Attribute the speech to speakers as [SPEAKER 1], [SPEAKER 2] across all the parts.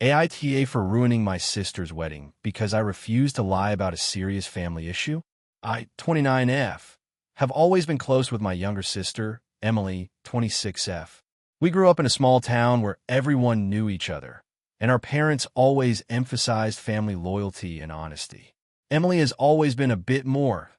[SPEAKER 1] AITA for ruining my sister's wedding because I refused to lie about a serious family issue. I, 29F, have always been close with my younger sister, Emily, 26F. We grew up in a small town where everyone knew each other, and our parents always emphasized family loyalty and honesty. Emily has always been a bit more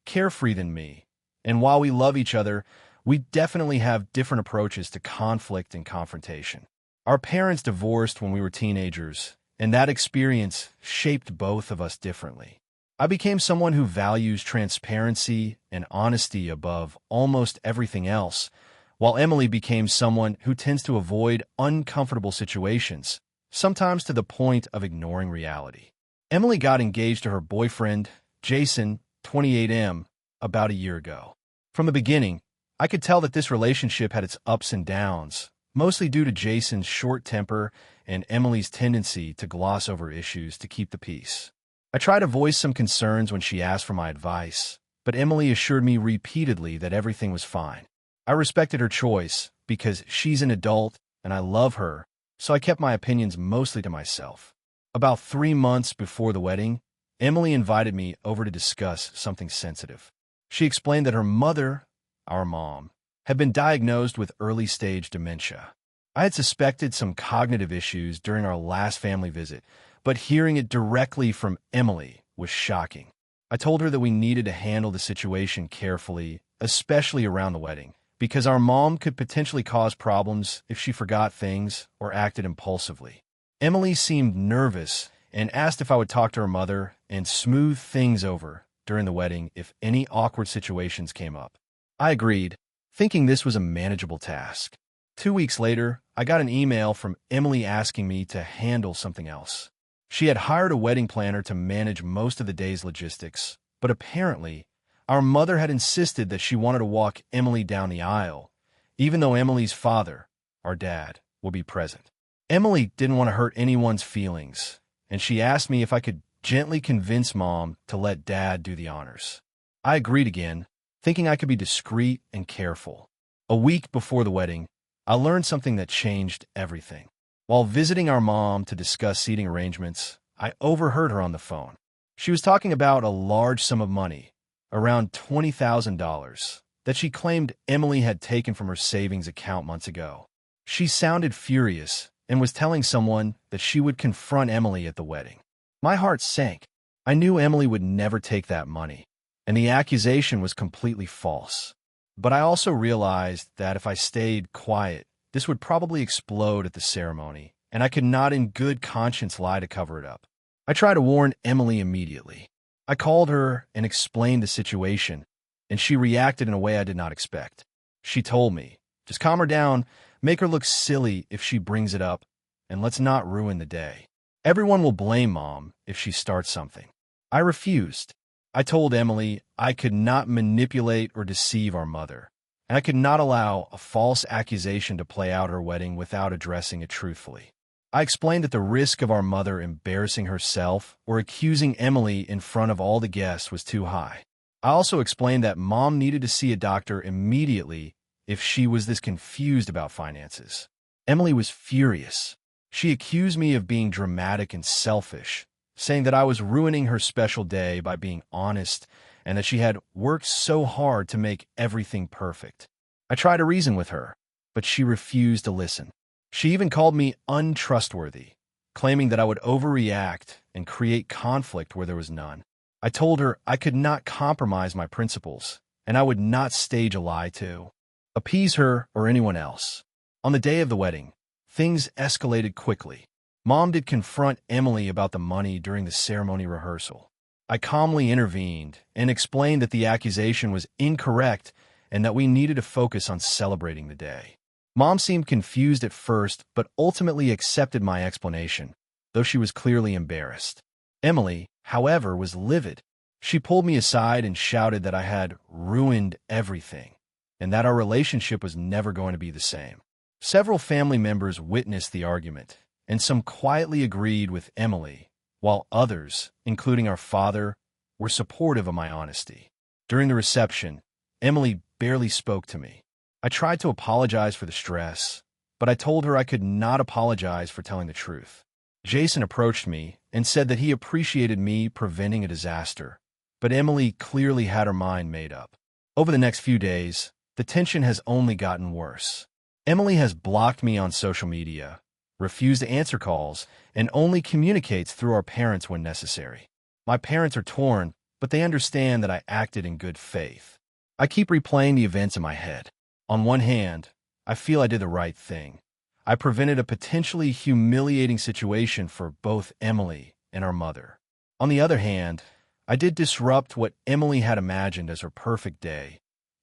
[SPEAKER 1] carefree than me, and while we love each other, we definitely have different approaches to conflict and confrontation. Our parents divorced when we were teenagers, and that experience shaped both of us differently. I became someone who values transparency and honesty above almost everything else, while Emily became someone who tends to avoid uncomfortable situations, sometimes to the point of ignoring reality. Emily got engaged to her boyfriend, Jason, 28M, about a year ago. From the beginning, I could tell that this relationship had its ups and downs, mostly due to Jason's short temper and Emily's tendency to gloss over issues to keep the peace. I tried to voice some concerns when she asked for my advice, but Emily assured me repeatedly that everything was fine. I respected her choice because she's an adult and I love her, so I kept my opinions mostly to myself. About 3 months before the wedding, Emily invited me over to discuss something sensitive. She explained that her mother, our mom, had been diagnosed with early-stage dementia. I had suspected some cognitive issues during our last family visit, but hearing it directly from Emily was shocking. I told her that we needed to handle the situation carefully, especially around the wedding, because our mom could potentially cause problems if she forgot things or acted impulsively. Emily seemed nervous and asked if I would talk to her mother and smooth things over during the wedding if any awkward situations came up. I agreed, thinking this was a manageable task. 2 weeks later, I got an email from Emily asking me to handle something else. She had hired a wedding planner to manage most of the day's logistics, but apparently, our mother had insisted that she wanted to walk Emily down the aisle, even though Emily's father, our dad, would be present. Emily didn't want to hurt anyone's feelings, and she asked me if I could gently convince Mom to let Dad do the honors. I agreed again, thinking I could be discreet and careful. A week before the wedding, I learned something that changed everything. While visiting our mom to discuss seating arrangements, I overheard her on the phone. She was talking about a large sum of money, around $20,000, that she claimed Emily had taken from her savings account months ago. She sounded furious and was telling someone that she would confront Emily at the wedding. My heart sank. I knew Emily would never take that money, and the accusation was completely false. But I also realized that if I stayed quiet, this would probably explode at the ceremony, and I could not in good conscience lie to cover it up. I tried to warn Emily immediately. I called her and explained the situation, and she reacted in a way I did not expect. She told me, just calm her down, make her look silly if she brings it up, and let's not ruin the day. Everyone will blame Mom if she starts something. I refused. I told Emily I could not manipulate or deceive our mother, and I could not allow a false accusation to play out her wedding without addressing it truthfully. I explained that the risk of our mother embarrassing herself or accusing Emily in front of all the guests was too high. I also explained that Mom needed to see a doctor immediately if she was this confused about finances. Emily was furious. She accused me of being dramatic and selfish, saying that I was ruining her special day by being honest and that she had worked so hard to make everything perfect. I tried to reason with her, but she refused to listen. She even called me untrustworthy, claiming that I would overreact and create conflict where there was none. I told her I could not compromise my principles, and I would not stage a lie to appease her or anyone else. On the day of the wedding, things escalated quickly. Mom did confront Emily about the money during the ceremony rehearsal. I calmly intervened and explained that the accusation was incorrect and that we needed to focus on celebrating the day. Mom seemed confused at first, but ultimately accepted my explanation, though she was clearly embarrassed. Emily, however, was livid. She pulled me aside and shouted that I had ruined everything, and that our relationship was never going to be the same. Several family members witnessed the argument, and some quietly agreed with Emily, while others, including our father, were supportive of my honesty. During the reception, Emily barely spoke to me. I tried to apologize for the stress, but I told her I could not apologize for telling the truth. Jason approached me and said that he appreciated me preventing a disaster, but Emily clearly had her mind made up. Over the next few days, the tension has only gotten worse. Emily has blocked me on social media, refused to answer calls, and only communicates through our parents when necessary. My parents are torn, but they understand that I acted in good faith. I keep replaying the events in my head. On one hand, I feel I did the right thing. I prevented a potentially humiliating situation for both Emily and our mother. On the other hand, I did disrupt what Emily had imagined as her perfect day,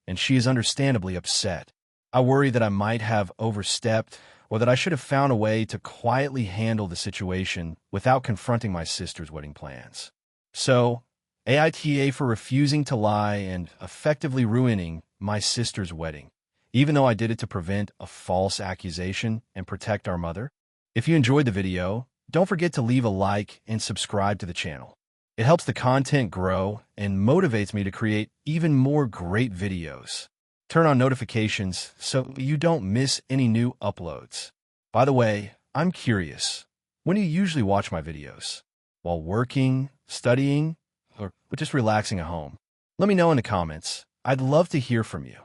[SPEAKER 1] and she is understandably upset. I worry that I might have overstepped or that I should have found a way to quietly handle the situation without confronting my sister's wedding plans. So, AITA for refusing to lie and effectively ruining my sister's wedding, even though I did it to prevent a false accusation and protect our mother. If you enjoyed the video, don't forget to leave a like and subscribe to the channel. It helps the content grow and motivates me to create even more great videos. Turn on notifications so you don't miss any new uploads. By the way, I'm curious, when do you usually watch my videos? While working, studying, or just relaxing at home? Let me know in the comments. I'd love to hear from you.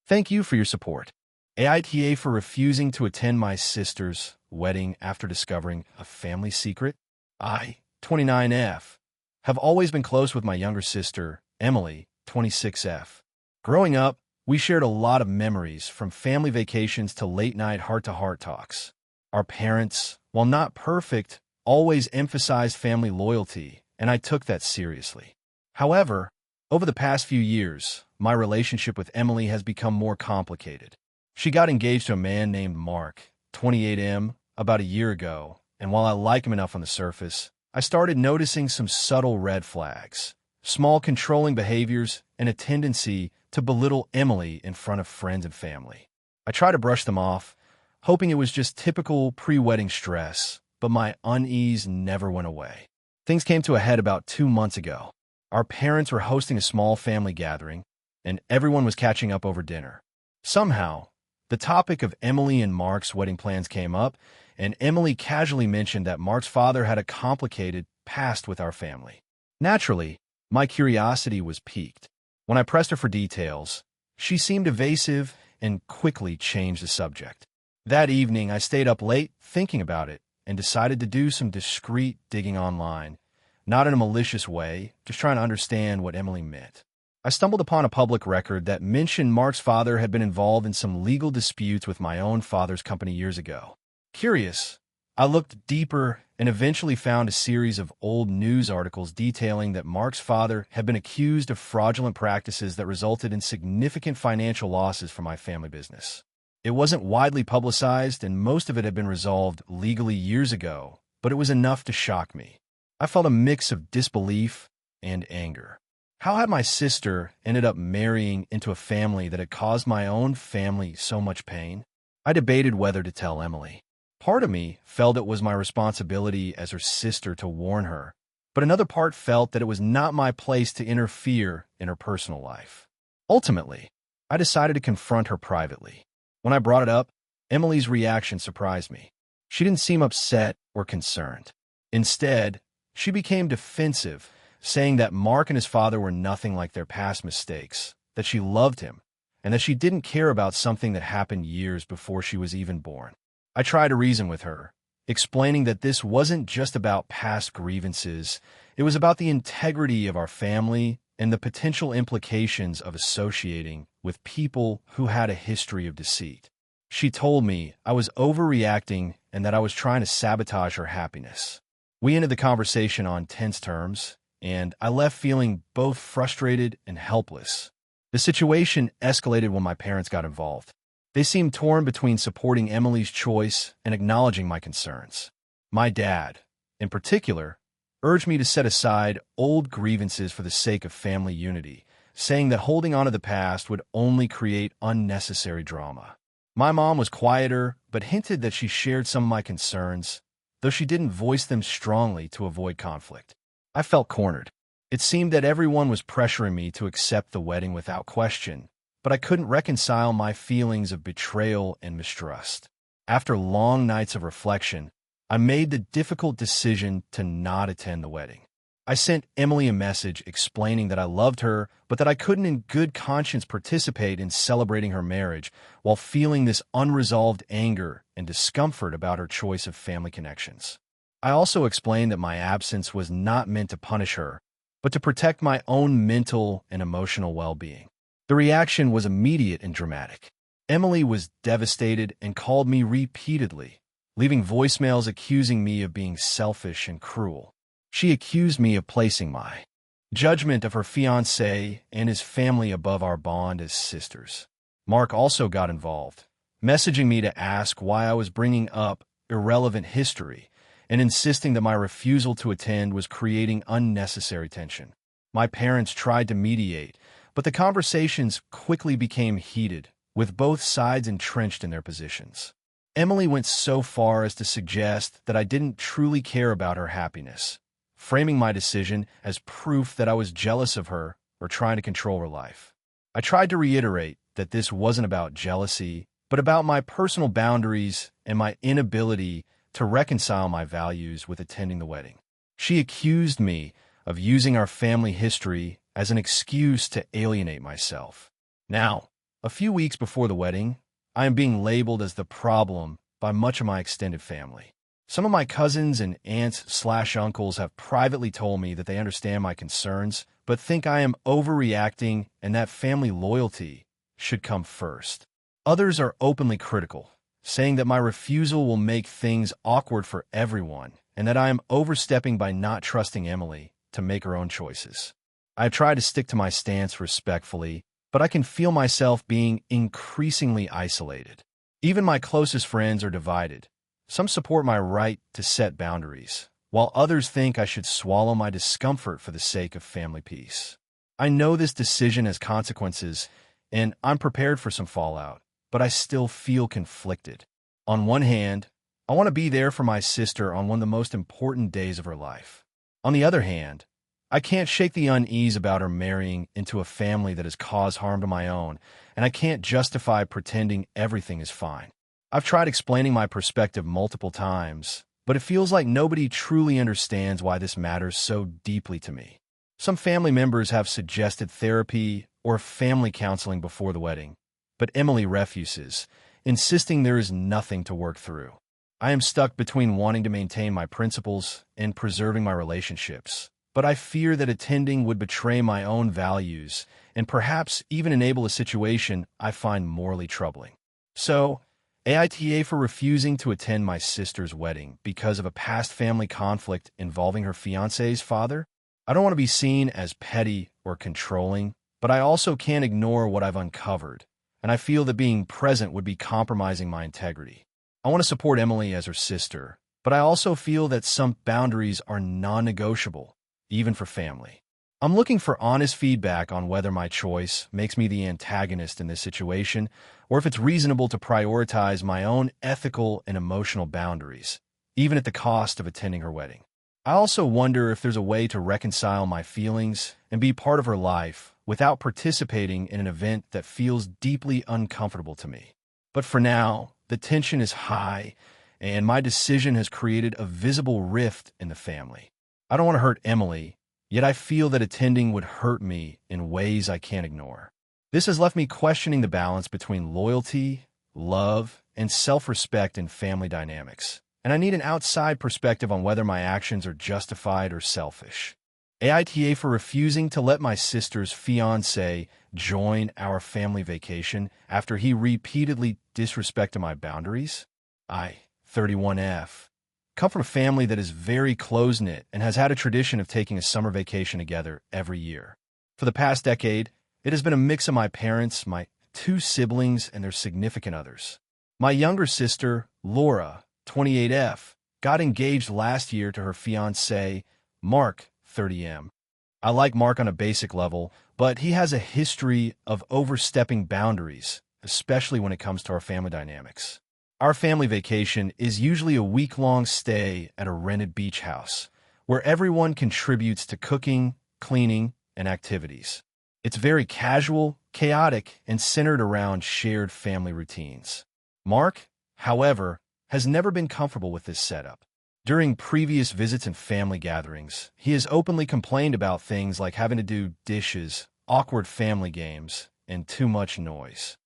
[SPEAKER 1] Thank you for your support. AITA for refusing to attend my sister's wedding after discovering a family secret. I, 29F, have always been close with my younger sister, Emily, 26F. Growing up, we shared a lot of memories, from family vacations to late-night heart-to-heart talks. Our parents, while not perfect, always emphasized family loyalty, and I took that seriously. However, over the past few years, my relationship with Emily has become more complicated. She got engaged to a man named Mark, 28M, about a year ago, and while I like him enough on the surface, I started noticing some subtle red flags, small controlling behaviors, and a tendency to belittle Emily in front of friends and family. I tried to brush them off, hoping it was just typical pre-wedding stress, but my unease never went away. Things came to a head about 2 months ago. Our parents were hosting a small family gathering, and everyone was catching up over dinner. Somehow, the topic of Emily and Mark's wedding plans came up, and Emily casually mentioned that Mark's father had a complicated past with our family. Naturally, my curiosity was piqued. When I pressed her for details, she seemed evasive and quickly changed the subject. That evening, I stayed up late thinking about it and decided to do some discreet digging online, not in a malicious way, just trying to understand what Emily meant. I stumbled upon a public record that mentioned Mark's father had been involved in some legal disputes with my own father's company years ago. Curious, I looked deeper and eventually found a series of old news articles detailing that Mark's father had been accused of fraudulent practices that resulted in significant financial losses for my family business. It wasn't widely publicized, and most of it had been resolved legally years ago, but it was enough to shock me. I felt a mix of disbelief and anger. How had my sister ended up marrying into a family that had caused my own family so much pain? I debated whether to tell Emily. Part of me felt it was my responsibility as her sister to warn her, but another part felt that it was not my place to interfere in her personal life. Ultimately, I decided to confront her privately. When I brought it up, Emily's reaction surprised me. She didn't seem upset or concerned. Instead, she became defensive, saying that Mark and his father were nothing like their past mistakes, that she loved him, and that she didn't care about something that happened years before she was even born. I tried to reason with her, explaining that this wasn't just about past grievances, it was about the integrity of our family and the potential implications of associating with people who had a history of deceit. She told me I was overreacting and that I was trying to sabotage her happiness. We ended the conversation on tense terms, and I left feeling both frustrated and helpless. The situation escalated when my parents got involved. They seemed torn between supporting Emily's choice and acknowledging my concerns. My dad, in particular, urged me to set aside old grievances for the sake of family unity, saying that holding on to the past would only create unnecessary drama. My mom was quieter, but hinted that she shared some of my concerns, though she didn't voice them strongly to avoid conflict. I felt cornered. It seemed that everyone was pressuring me to accept the wedding without question, but I couldn't reconcile my feelings of betrayal and mistrust. After long nights of reflection, I made the difficult decision to not attend the wedding. I sent Emily a message explaining that I loved her, but that I couldn't in good conscience participate in celebrating her marriage while feeling this unresolved anger and discomfort about her choice of family connections. I also explained that my absence was not meant to punish her, but to protect my own mental and emotional well-being. The reaction was immediate and dramatic. Emily was devastated and called me repeatedly, leaving voicemails accusing me of being selfish and cruel. She accused me of placing my judgment of her fiancé and his family above our bond as sisters. Mark also got involved, messaging me to ask why I was bringing up irrelevant history and insisting that my refusal to attend was creating unnecessary tension. My parents tried to mediate, but the conversations quickly became heated, with both sides entrenched in their positions. Emily went so far as to suggest that I didn't truly care about her happiness, framing my decision as proof that I was jealous of her or trying to control her life. I tried to reiterate that this wasn't about jealousy, but about my personal boundaries and my inability to reconcile my values with attending the wedding. She accused me of using our family history as an excuse to alienate myself. Now, a few weeks before the wedding, I am being labeled as the problem by much of my extended family. Some of my cousins and aunts/uncles have privately told me that they understand my concerns, but think I am overreacting and that family loyalty should come first. Others are openly critical, saying that my refusal will make things awkward for everyone and that I am overstepping by not trusting Emily to make her own choices. I have tried to stick to my stance respectfully, but I can feel myself being increasingly isolated. Even my closest friends are divided. Some support my right to set boundaries, while others think I should swallow my discomfort for the sake of family peace. I know this decision has consequences, and I'm prepared for some fallout, but I still feel conflicted. On one hand, I want to be there for my sister on one of the most important days of her life. On the other hand, I can't shake the unease about her marrying into a family that has caused harm to my own, and I can't justify pretending everything is fine. I've tried explaining my perspective multiple times, but it feels like nobody truly understands why this matters so deeply to me. Some family members have suggested therapy or family counseling before the wedding, but Emily refuses, insisting there is nothing to work through. I am stuck between wanting to maintain my principles and preserving my relationships, but I fear that attending would betray my own values and perhaps even enable a situation I find morally troubling. So, AITA for refusing to attend my sister's wedding because of a past family conflict involving her fiancé's father? I don't want to be seen as petty or controlling, but I also can't ignore what I've uncovered, and I feel that being present would be compromising my integrity. I want to support Emily as her sister, but I also feel that some boundaries are non-negotiable, even for family. I'm looking for honest feedback on whether my choice makes me the antagonist in this situation, or if it's reasonable to prioritize my own ethical and emotional boundaries, even at the cost of attending her wedding. I also wonder if there's a way to reconcile my feelings and be part of her life without participating in an event that feels deeply uncomfortable to me. But for now, the tension is high, and my decision has created a visible rift in the family. I don't want to hurt Emily, yet I feel that attending would hurt me in ways I can't ignore. This has left me questioning the balance between loyalty, love, and self-respect in family dynamics, and I need an outside perspective on whether my actions are justified or selfish. AITA for refusing to let my sister's fiancé join our family vacation after he repeatedly disrespected my boundaries? I, 31F, come from a family that is very close-knit and has had a tradition of taking a summer vacation together every year. For the past decade, it has been a mix of my parents, my two siblings, and their significant others. My younger sister, Laura, 28F, got engaged last year to her fiancé, Mark, 30M. I like Mark on a basic level, but he has a history of overstepping boundaries, especially when it comes to our family dynamics. Our family vacation is usually a week-long stay at a rented beach house, where everyone contributes to cooking, cleaning, and activities. It's very casual, chaotic, and centered around shared family routines. Mark, however, has never been comfortable with this setup. During previous visits and family gatherings, he has openly complained about things like having to do dishes, awkward family games, and too much noise.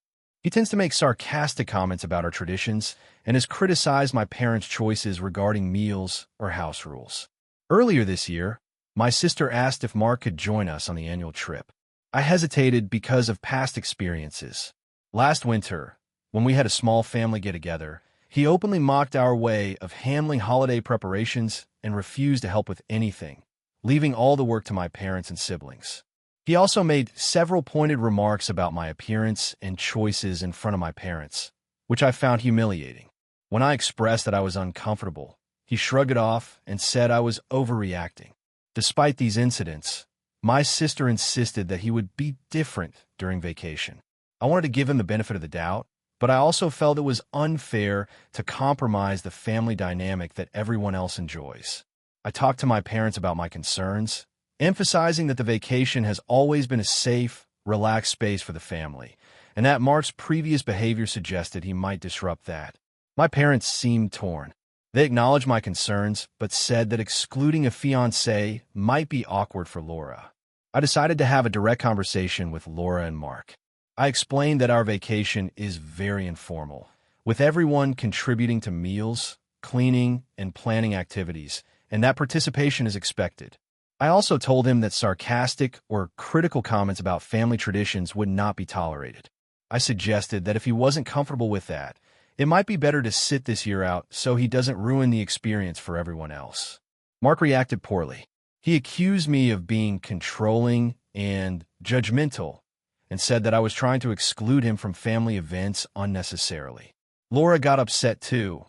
[SPEAKER 1] He tends to make sarcastic comments about our traditions and has criticized my parents' choices regarding meals or house rules. Earlier this year, my sister asked if Mark could join us on the annual trip. I hesitated because of past experiences. Last winter, when we had a small family get-together, he openly mocked our way of handling holiday preparations and refused to help with anything, leaving all the work to my parents and siblings. He also made several pointed remarks about my appearance and choices in front of my parents, which I found humiliating. When I expressed that I was uncomfortable, he shrugged it off and said I was overreacting. Despite these incidents, my sister insisted that he would be different during vacation. I wanted to give him the benefit of the doubt, but I also felt it was unfair to compromise the family dynamic that everyone else enjoys. I talked to my parents about my concerns, emphasizing that the vacation has always been a safe, relaxed space for the family, and that Mark's previous behavior suggested he might disrupt that. My parents seemed torn. They acknowledged my concerns, but said that excluding a fiancé might be awkward for Laura. I decided to have a direct conversation with Laura and Mark. I explained that our vacation is very informal, with everyone contributing to meals, cleaning, and planning activities, and that participation is expected. I also told him that sarcastic or critical comments about family traditions would not be tolerated. I suggested that if he wasn't comfortable with that, it might be better to sit this year out so he doesn't ruin the experience for everyone else. Mark reacted poorly. He accused me of being controlling and judgmental, and said that I was trying to exclude him from family events unnecessarily. Laura got upset too,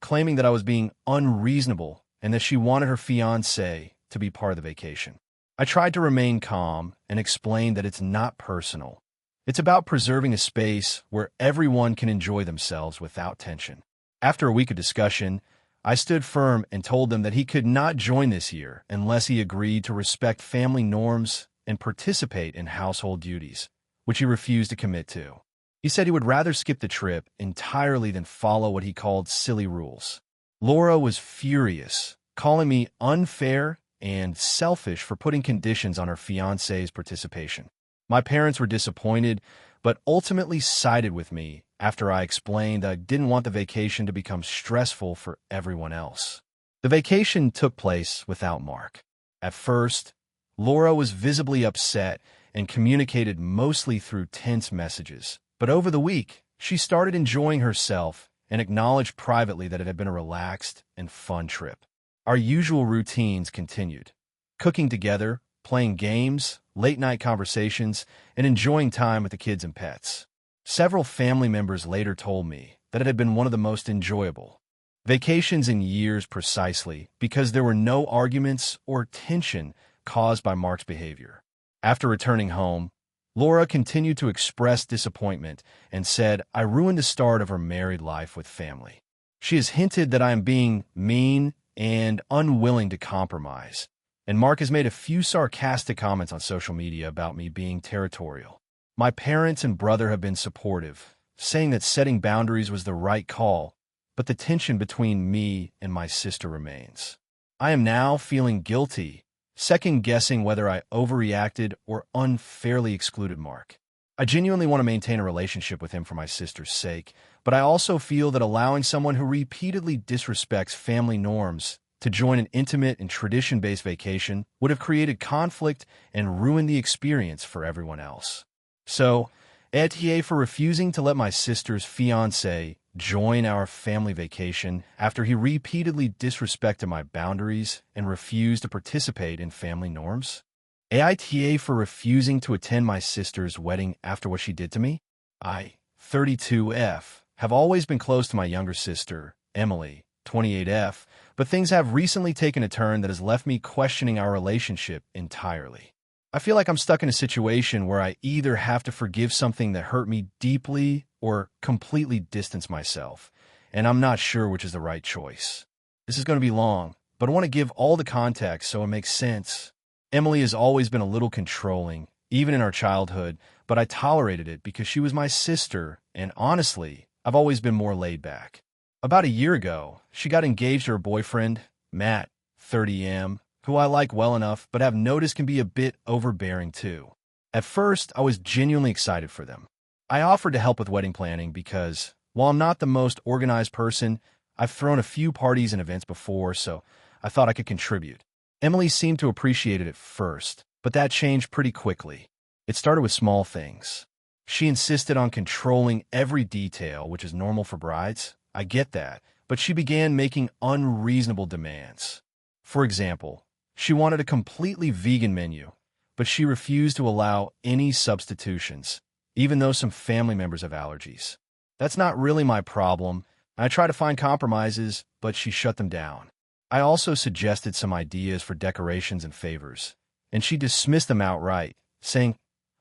[SPEAKER 1] claiming that I was being unreasonable and that she wanted her fiancé to be part of the vacation. I tried to remain calm and explained that it's not personal. It's about preserving a space where everyone can enjoy themselves without tension. After a week of discussion, I stood firm and told them that he could not join this year unless he agreed to respect family norms and participate in household duties, which he refused to commit to. He said he would rather skip the trip entirely than follow what he called silly rules. Laura was furious, calling me unfair and selfish for putting conditions on her fiancé's participation. My parents were disappointed, but ultimately sided with me after I explained that I didn't want the vacation to become stressful for everyone else. The vacation took place without Mark. At first, Laura was visibly upset and communicated mostly through tense messages. But over the week, she started enjoying herself and acknowledged privately that it had been a relaxed and fun trip. Our usual routines continued: cooking together, playing games, late-night conversations, and enjoying time with the kids and pets. Several family members later told me that it had been one of the most enjoyable vacations in years precisely because there were no arguments or tension caused by Mark's behavior. After returning home, Laura continued to express disappointment and said I ruined the start of her married life with family. She has hinted that I am being mean and unwilling to compromise, and Mark has made a few sarcastic comments on social media about me being territorial. My parents and brother have been supportive, saying that setting boundaries was the right call, but the tension between me and my sister remains. I am now feeling guilty, second-guessing whether I overreacted or unfairly excluded Mark. I genuinely want to maintain a relationship with him for my sister's sake, but I also feel that allowing someone who repeatedly disrespects family norms to join an intimate and tradition-based vacation would have created conflict and ruined the experience for everyone else. So, AITA for refusing to let my sister's fiancé join our family vacation after he repeatedly disrespected my boundaries and refused to participate in family norms? AITA for refusing to attend my sister's wedding after what she did to me? I, 32F, have always been close to my younger sister, Emily, 28F, but things have recently taken a turn that has left me questioning our relationship entirely. I feel like I'm stuck in a situation where I either have to forgive something that hurt me deeply or completely distance myself, and I'm not sure which is the right choice. This is going to be long, but I want to give all the context so it makes sense. Emily has always been a little controlling, even in our childhood, but I tolerated it because she was my sister, and honestly, I've always been more laid back. About a year ago, she got engaged to her boyfriend, Matt, 30M, who I like well enough but have noticed can be a bit overbearing too. At first, I was genuinely excited for them. I offered to help with wedding planning because, while I'm not the most organized person, I've thrown a few parties and events before, so I thought I could contribute. Emily seemed to appreciate it at first, but that changed pretty quickly. It started with small things. She insisted on controlling every detail, which is normal for brides. I get that, but she began making unreasonable demands. For example, she wanted a completely vegan menu, but she refused to allow any substitutions, even though some family members have allergies. That's not really my problem. I try to find compromises, but she shut them down. I also suggested some ideas for decorations and favors, and she dismissed them outright, saying,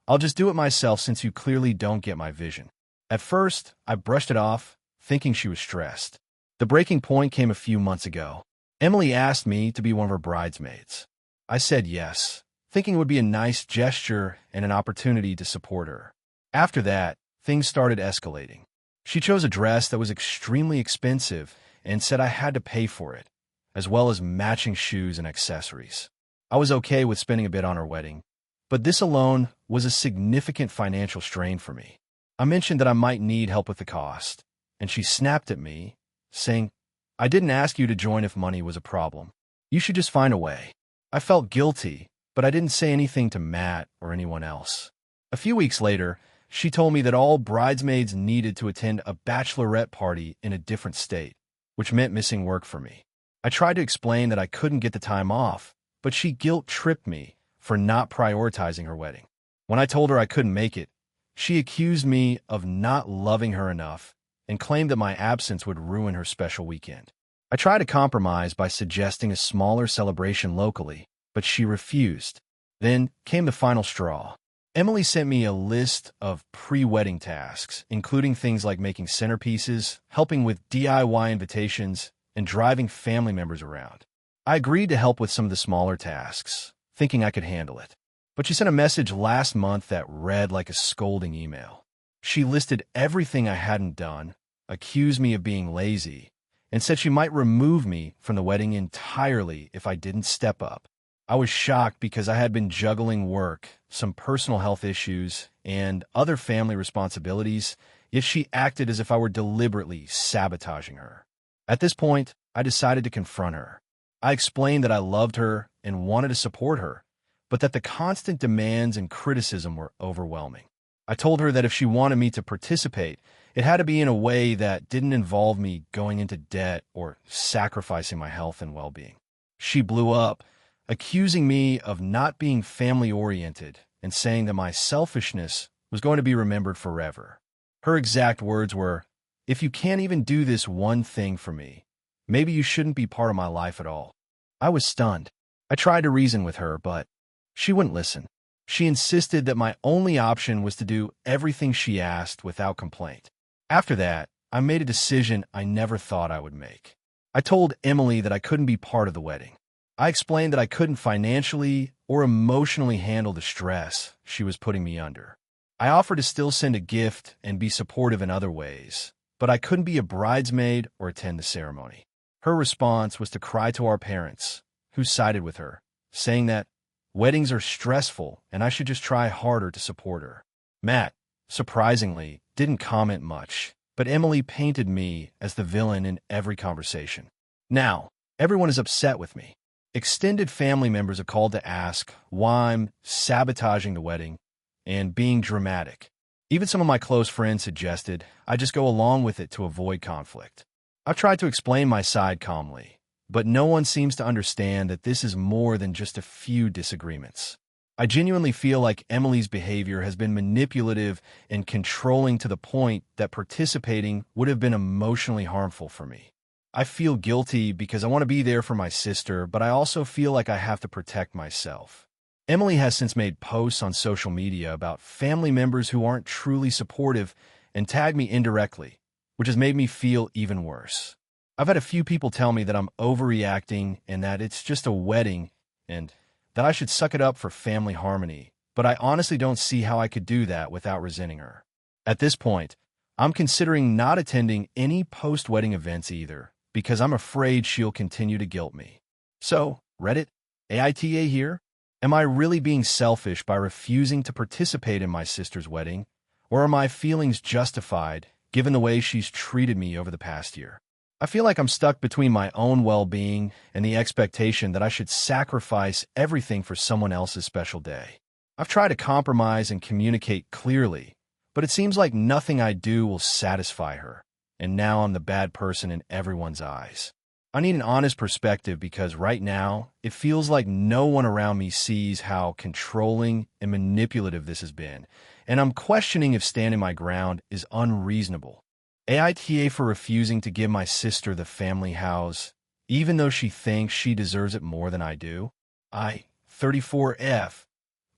[SPEAKER 1] "I'll just do it myself since you clearly don't get my vision." At first, I brushed it off, thinking she was stressed. The breaking point came a few months ago. Emily asked me to be one of her bridesmaids. I said yes, thinking it would be a nice gesture and an opportunity to support her. After that, things started escalating. She chose a dress that was extremely expensive and said I had to pay for it, as well as matching shoes and accessories. I was okay with spending a bit on her wedding, but this alone was a significant financial strain for me. I mentioned that I might need help with the cost, and she snapped at me, saying, "I didn't ask you to join if money was a problem. You should just find a way." I felt guilty, but I didn't say anything to Matt or anyone else. A few weeks later, she told me that all bridesmaids needed to attend a bachelorette party in a different state, which meant missing work for me. I tried to explain that I couldn't get the time off, but she guilt-tripped me for not prioritizing her wedding. When I told her I couldn't make it, she accused me of not loving her enough and claimed that my absence would ruin her special weekend. I tried to compromise by suggesting a smaller celebration locally, but she refused. Then came the final straw. Emily sent me a list of pre-wedding tasks, including things like making centerpieces, helping with DIY invitations, and driving family members around. I agreed to help with some of the smaller tasks, thinking I could handle it. But she sent a message last month that read like a scolding email. She listed everything I hadn't done, accused me of being lazy, and said she might remove me from the wedding entirely if I didn't step up. I was shocked because I had been juggling work, some personal health issues, and other family responsibilities, yet she acted as if I were deliberately sabotaging her. At this point, I decided to confront her. I explained that I loved her and wanted to support her, but that the constant demands and criticism were overwhelming. I told her that if she wanted me to participate, it had to be in a way that didn't involve me going into debt or sacrificing my health and well-being. She blew up, accusing me of not being family-oriented and saying that my selfishness was going to be remembered forever. Her exact words were, "If you can't even do this one thing for me, maybe you shouldn't be part of my life at all." I was stunned. I tried to reason with her, but she wouldn't listen. She insisted that my only option was to do everything she asked without complaint. After that, I made a decision I never thought I would make. I told Emily that I couldn't be part of the wedding. I explained that I couldn't financially or emotionally handle the stress she was putting me under. I offered to still send a gift and be supportive in other ways, but I couldn't be a bridesmaid or attend the ceremony. Her response was to cry to our parents, who sided with her, saying that weddings are stressful and I should just try harder to support her. Matt, surprisingly, didn't comment much, but Emily painted me as the villain in every conversation. Now, everyone is upset with me. Extended family members are called to ask why I'm sabotaging the wedding and being dramatic. Even some of my close friends suggested I just go along with it to avoid conflict. I've tried to explain my side calmly, but no one seems to understand that this is more than just a few disagreements. I genuinely feel like Emily's behavior has been manipulative and controlling to the point that participating would have been emotionally harmful for me. I feel guilty because I want to be there for my sister, but I also feel like I have to protect myself. Emily has since made posts on social media about family members who aren't truly supportive and tagged me indirectly, which has made me feel even worse. I've had a few people tell me that I'm overreacting and that it's just a wedding and that I should suck it up for family harmony, but I honestly don't see how I could do that without resenting her. At this point, I'm considering not attending any post-wedding events either, because I'm afraid she'll continue to guilt me. So, Reddit AITA here. Am I really being selfish by refusing to participate in my sister's wedding, or are my feelings justified given the way she's treated me over the past year? I feel like I'm stuck between my own well-being and the expectation that I should sacrifice everything for someone else's special day. I've tried to compromise and communicate clearly, but it seems like nothing I do will satisfy her, and now I'm the bad person in everyone's eyes. I need an honest perspective because right now, it feels like no one around me sees how controlling and manipulative this has been, and I'm questioning if standing my ground is unreasonable. AITA for refusing to give my sister the family house, even though she thinks she deserves it more than I do. I, 34F,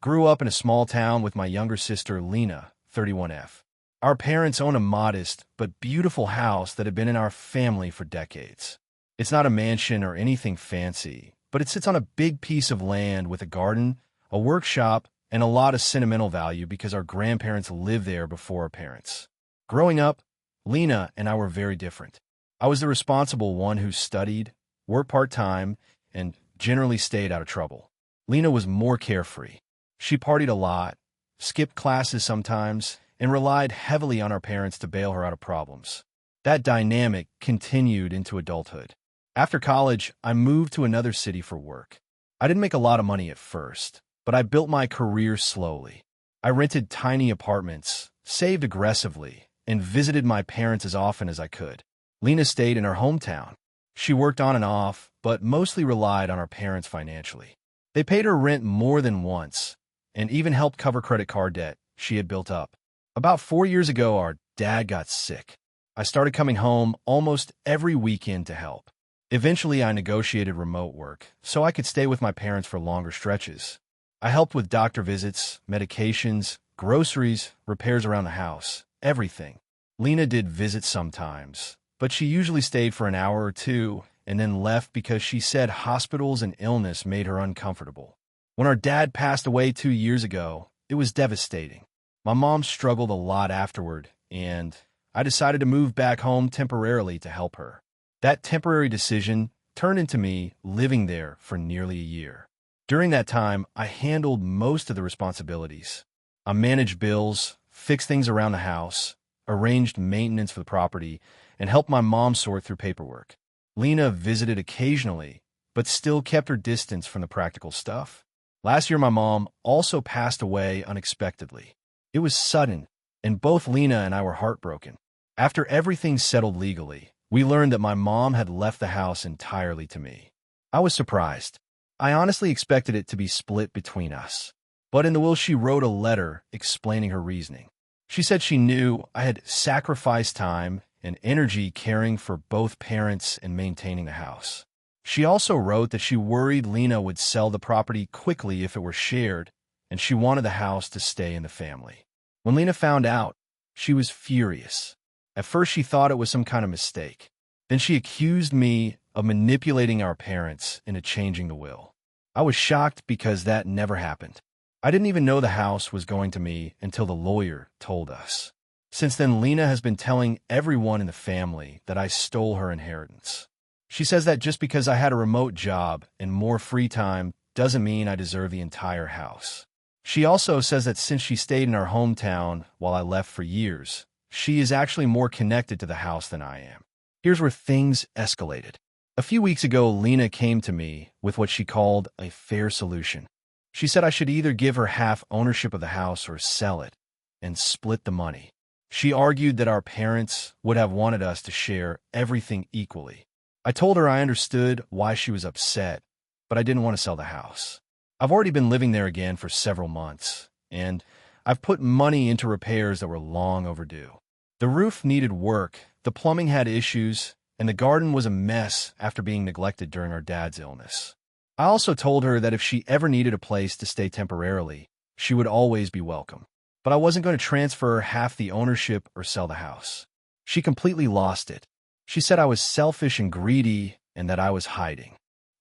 [SPEAKER 1] grew up in a small town with my younger sister, Lena, 31F. Our parents own a modest but beautiful house that had been in our family for decades. It's not a mansion or anything fancy, but it sits on a big piece of land with a garden, a workshop, and a lot of sentimental value because our grandparents lived there before our parents. Growing up, Lena and I were very different. I was the responsible one who studied, worked part-time, and generally stayed out of trouble. Lena was more carefree. She partied a lot, skipped classes sometimes, and relied heavily on our parents to bail her out of problems. That dynamic continued into adulthood. After college, I moved to another city for work. I didn't make a lot of money at first, but I built my career slowly. I rented tiny apartments, saved aggressively, and visited my parents as often as I could. Lena stayed in her hometown. She worked on and off, but mostly relied on our parents financially. They paid her rent more than once, and even helped cover credit card debt she had built up. About 4 years ago, our dad got sick. I started coming home almost every weekend to help. Eventually, I negotiated remote work, so I could stay with my parents for longer stretches. I helped with doctor visits, medications, groceries, repairs around the house, everything. Lena did visits sometimes, but she usually stayed for an hour or two and then left because she said hospitals and illness made her uncomfortable. When our dad passed away 2 years ago, it was devastating. My mom struggled a lot afterward, and I decided to move back home temporarily to help her. That temporary decision turned into me living there for nearly a year. During that time, I handled most of the responsibilities. I managed bills, fixed things around the house, arranged maintenance for the property, and helped my mom sort through paperwork. Lena visited occasionally, but still kept her distance from the practical stuff. Last year, my mom also passed away unexpectedly. It was sudden, and both Lena and I were heartbroken. After everything settled legally, we learned that my mom had left the house entirely to me. I was surprised. I honestly expected it to be split between us. But in the will, she wrote a letter explaining her reasoning. She said she knew I had sacrificed time and energy caring for both parents and maintaining the house. She also wrote that she worried Lena would sell the property quickly if it were shared, and she wanted the house to stay in the family. When Lena found out, she was furious. At first, she thought it was some kind of mistake. Then she accused me of manipulating our parents into changing the will. I was shocked because that never happened. I didn't even know the house was going to me until the lawyer told us. Since then, Lena has been telling everyone in the family that I stole her inheritance. She says that just because I had a remote job and more free time doesn't mean I deserve the entire house. She also says that since she stayed in our hometown while I left for years, she is actually more connected to the house than I am. Here's where things escalated. A few weeks ago, Lena came to me with what she called a fair solution. She said I should either give her half ownership of the house or sell it and split the money. She argued that our parents would have wanted us to share everything equally. I told her I understood why she was upset, but I didn't want to sell the house. I've already been living there again for several months, and I've put money into repairs that were long overdue. The roof needed work, the plumbing had issues, and the garden was a mess after being neglected during our dad's illness. I also told her that if she ever needed a place to stay temporarily, she would always be welcome. But I wasn't going to transfer half the ownership or sell the house. She completely lost it. She said I was selfish and greedy and that I was hiding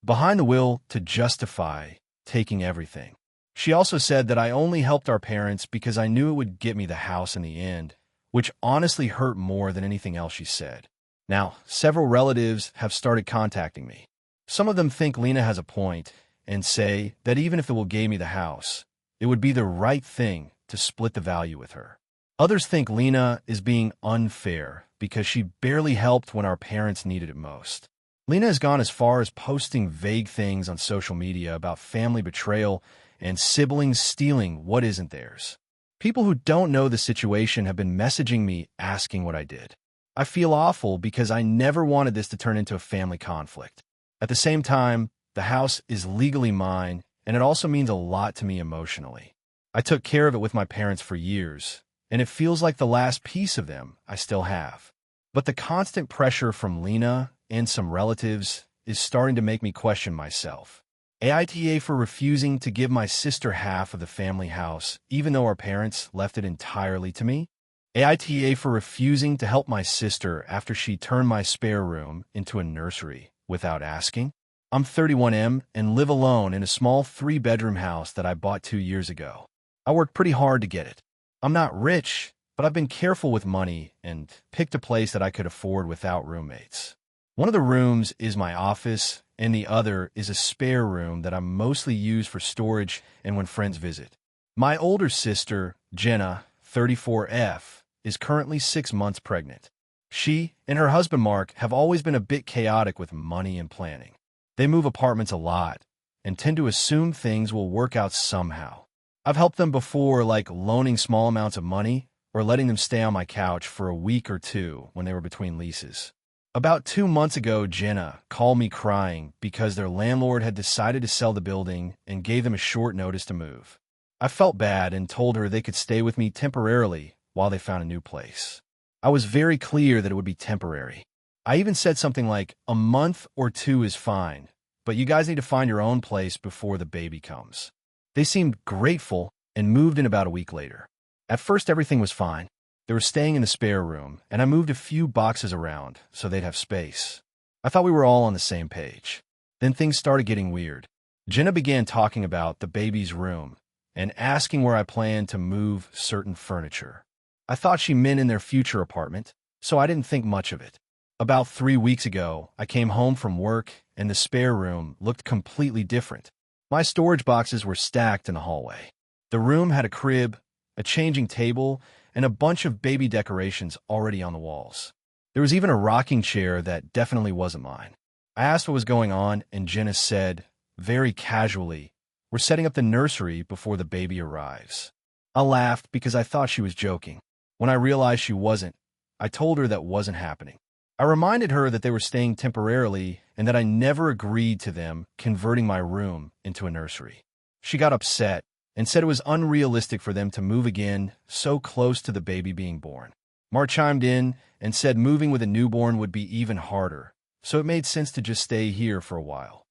[SPEAKER 1] behind the will to justify taking everything. She also said that I only helped our parents because I knew it would get me the house in the end, which honestly hurt more than anything else she said. Now, several relatives have started contacting me. Some of them think Lena has a point and say that even if it will give me the house, it would be the right thing to split the value with her. Others think Lena is being unfair because she barely helped when our parents needed it most. Lena has gone as far as posting vague things on social media about family betrayal and siblings stealing what isn't theirs. People who don't know the situation have been messaging me asking what I did. I feel awful because I never wanted this to turn into a family conflict. At the same time, the house is legally mine, and it also means a lot to me emotionally. I took care of it with my parents for years, and it feels like the last piece of them I still have. But the constant pressure from Lena and some relatives is starting to make me question myself. AITA for refusing to give my sister half of the family house, even though our parents left it entirely to me. AITA for refusing to help my sister after she turned my spare room into a nursery without asking. I'm 31M and live alone in a small 3-bedroom house that I bought 2 years ago. I worked pretty hard to get it. I'm not rich, but I've been careful with money and picked a place that I could afford without roommates. One of the rooms is my office, and the other is a spare room that I mostly use for storage and when friends visit. My older sister, Jenna, 34F, is currently 6 months pregnant. She and her husband Mark have always been a bit chaotic with money and planning. They move apartments a lot and tend to assume things will work out somehow. I've helped them before, like loaning small amounts of money or letting them stay on my couch for a week or two when they were between leases. About 2 months ago, Jenna called me crying because their landlord had decided to sell the building and gave them a short notice to move. I felt bad and told her they could stay with me temporarily while they found a new place. I was very clear that it would be temporary. I even said something like, a month or 2 is fine, but you guys need to find your own place before the baby comes. They seemed grateful and moved in about a week later. At first, everything was fine. They were staying in the spare room, and I moved a few boxes around so they'd have space. I thought we were all on the same page. Then things started getting weird. Jenna began talking about the baby's room and asking where I planned to move certain furniture. I thought she meant in their future apartment, so I didn't think much of it. About 3 weeks ago, I came home from work, and the spare room looked completely different. My storage boxes were stacked in the hallway. The room had a crib, a changing table, and a bunch of baby decorations already on the walls. There was even a rocking chair that definitely wasn't mine. I asked what was going on, and Jenna said, very casually, "We're setting up the nursery before the baby arrives." I laughed because I thought she was joking. When I realized she wasn't, I told her that wasn't happening. I reminded her that they were staying temporarily and that I never agreed to them converting my room into a nursery. She got upset and said it was unrealistic for them to move again so close to the baby being born. Mark chimed in and said moving with a newborn would be even harder, so it made sense to just stay here for a while.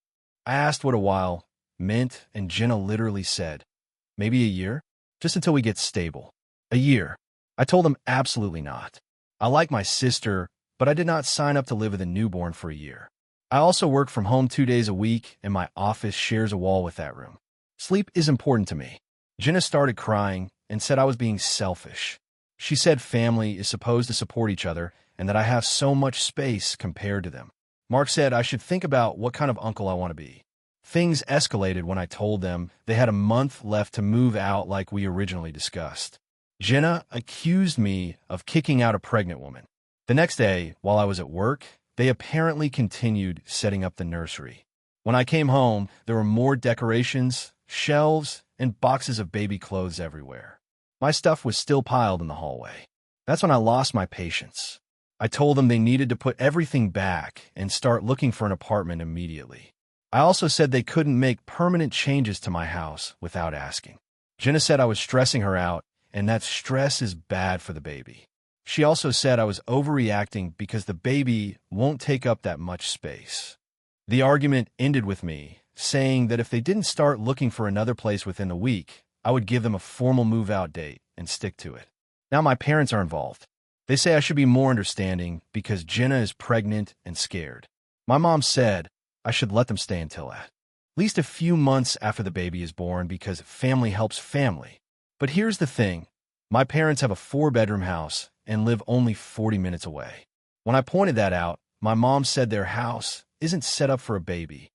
[SPEAKER 1] I asked what a while meant, and Jenna literally said, maybe a year? Just until we get stable. A year. I told them absolutely not. I like my sister, but I did not sign up to live with a newborn for a year. I also work from home 2 days a week, and my office shares a wall with that room. Sleep is important to me. Jenna started crying and said I was being selfish. She said family is supposed to support each other and that I have so much space compared to them. Mark said I should think about what kind of uncle I want to be. Things escalated when I told them they had a month left to move out like we originally discussed. Jenna accused me of kicking out a pregnant woman. The next day, while I was at work, they apparently continued setting up the nursery. When I came home, there were more decorations, shelves, and boxes of baby clothes everywhere. My stuff was still piled in the hallway. That's when I lost my patience. I told them they needed to put everything back and start looking for an apartment immediately. I also said they couldn't make permanent changes to my house without asking. Jenna said I was stressing her out, and that stress is bad for the baby. She also said I was overreacting because the baby won't take up that much space. The argument ended with me saying that if they didn't start looking for another place within a week, I would give them a formal move-out date and stick to it. Now my parents are involved. They say I should be more understanding because Jenna is pregnant and scared. My mom said I should let them stay until at least a few months after the baby is born because family helps family. But here's the thing. My parents have a 4-bedroom house and live only 40 minutes away. When I pointed that out, my mom said their house isn't set up for a baby.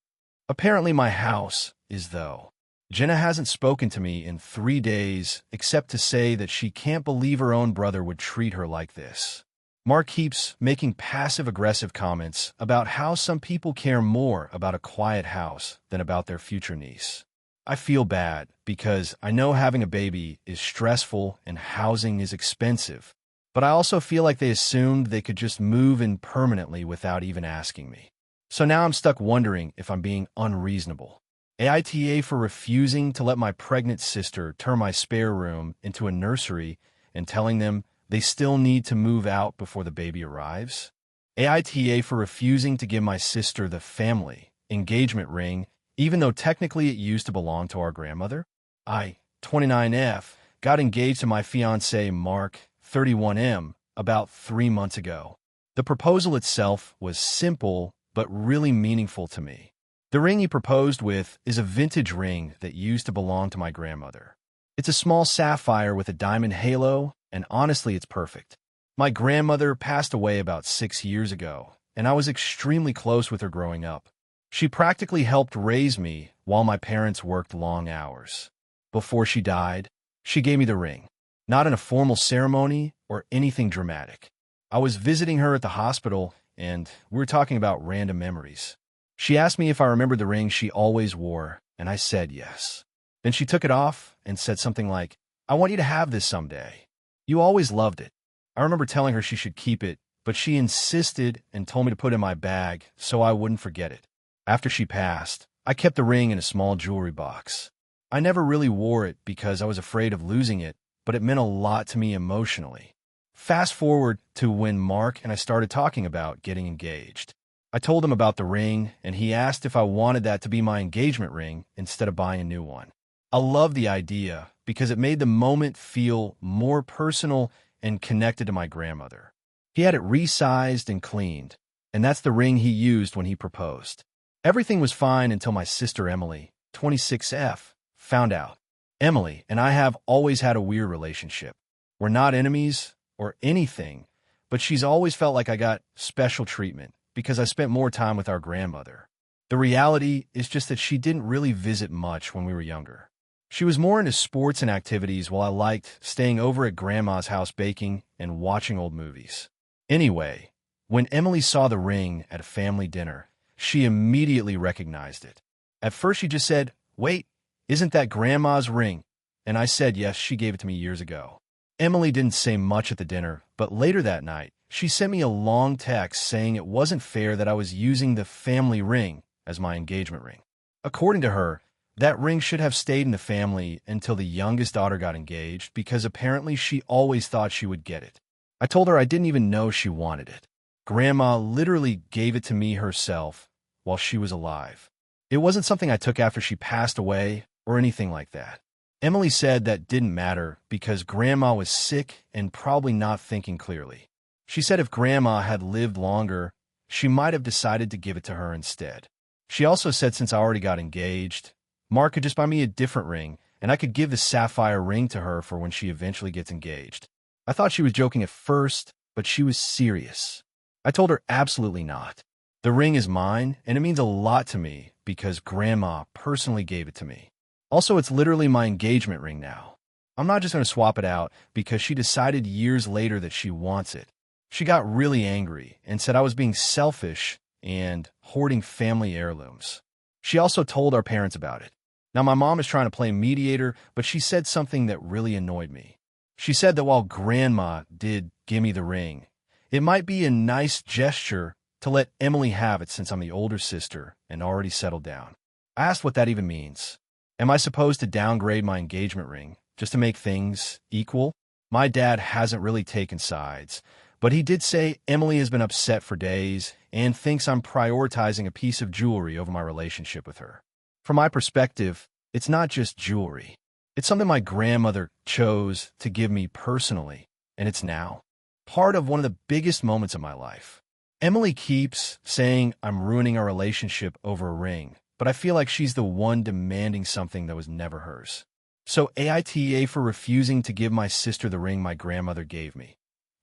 [SPEAKER 1] Apparently my house is, though. Jenna hasn't spoken to me in 3 days except to say that she can't believe her own brother would treat her like this. Mark keeps making passive-aggressive comments about how some people care more about a quiet house than about their future niece. I feel bad because I know having a baby is stressful and housing is expensive, but I also feel like they assumed they could just move in permanently without even asking me. So now I'm stuck wondering if I'm being unreasonable. AITA for refusing to let my pregnant sister turn my spare room into a nursery and telling them they still need to move out before the baby arrives. AITA for refusing to give my sister the family engagement ring, even though technically it used to belong to our grandmother. I, 29F, got engaged to my fiancé Mark, 31M, about 3 months ago. The proposal itself was simple but really meaningful to me. The ring he proposed with is a vintage ring that used to belong to my grandmother. It's a small sapphire with a diamond halo, and honestly, it's perfect. My grandmother passed away about 6 years ago, and I was extremely close with her growing up. She practically helped raise me while my parents worked long hours. Before she died, she gave me the ring, not in a formal ceremony or anything dramatic. I was visiting her at the hospital, and we were talking about random memories. She asked me if I remembered the ring she always wore, and I said yes. Then she took it off and said something like, "I want you to have this someday. You always loved it." I remember telling her she should keep it, but she insisted and told me to put it in my bag so I wouldn't forget it. After she passed, I kept the ring in a small jewelry box. I never really wore it because I was afraid of losing it, but it meant a lot to me emotionally. Fast forward to when Mark and I started talking about getting engaged. I told him about the ring, and he asked if I wanted that to be my engagement ring instead of buying a new one. I love the idea because it made the moment feel more personal and connected to my grandmother. He had it resized and cleaned, and that's the ring he used when he proposed. Everything was fine until my sister Emily, 26F, found out. Emily and I have always had a weird relationship. We're not enemies or anything, but she's always felt like I got special treatment because I spent more time with our grandmother. The reality is just that she didn't really visit much when we were younger. She was more into sports and activities while I liked staying over at Grandma's house baking and watching old movies. Anyway, when Emily saw the ring at a family dinner, she immediately recognized it. At first she just said, "Wait, isn't that Grandma's ring?" And I said yes, she gave it to me years ago. Emily didn't say much at the dinner, but later that night, she sent me a long text saying it wasn't fair that I was using the family ring as my engagement ring. According to her, that ring should have stayed in the family until the youngest daughter got engaged because apparently she always thought she would get it. I told her I didn't even know she wanted it. Grandma literally gave it to me herself while she was alive. It wasn't something I took after she passed away or anything like that. Emily said that didn't matter because Grandma was sick and probably not thinking clearly. She said if Grandma had lived longer, she might have decided to give it to her instead. She also said since I already got engaged, Mark could just buy me a different ring, and I could give the sapphire ring to her for when she eventually gets engaged. I thought she was joking at first, but she was serious. I told her absolutely not. The ring is mine, and it means a lot to me because Grandma personally gave it to me. Also, it's literally my engagement ring now. I'm not just going to swap it out because she decided years later that she wants it. She got really angry and said I was being selfish and hoarding family heirlooms. She also told our parents about it. Now, my mom is trying to play mediator, but she said something that really annoyed me. She said that while Grandma did give me the ring, it might be a nice gesture to let Emily have it since I'm the older sister and already settled down. I asked what that even means. Am I supposed to downgrade my engagement ring just to make things equal? My dad hasn't really taken sides, but he did say Emily has been upset for days and thinks I'm prioritizing a piece of jewelry over my relationship with her. From my perspective, it's not just jewelry. It's something my grandmother chose to give me personally, and it's now part of one of the biggest moments of my life. Emily keeps saying I'm ruining our relationship over a ring, but I feel like she's the one demanding something that was never hers. So AITA for refusing to give my sister the ring my grandmother gave me,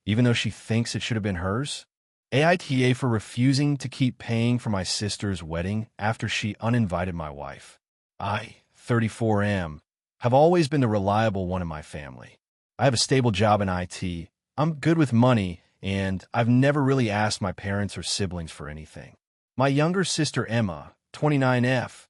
[SPEAKER 1] even though she thinks it should have been hers? AITA for refusing to keep paying for my sister's wedding after she uninvited my wife. I, 34 am, have always been the reliable one in my family. I have a stable job in IT, I'm good with money, and I've never really asked my parents or siblings for anything. My younger sister Emma, 29F,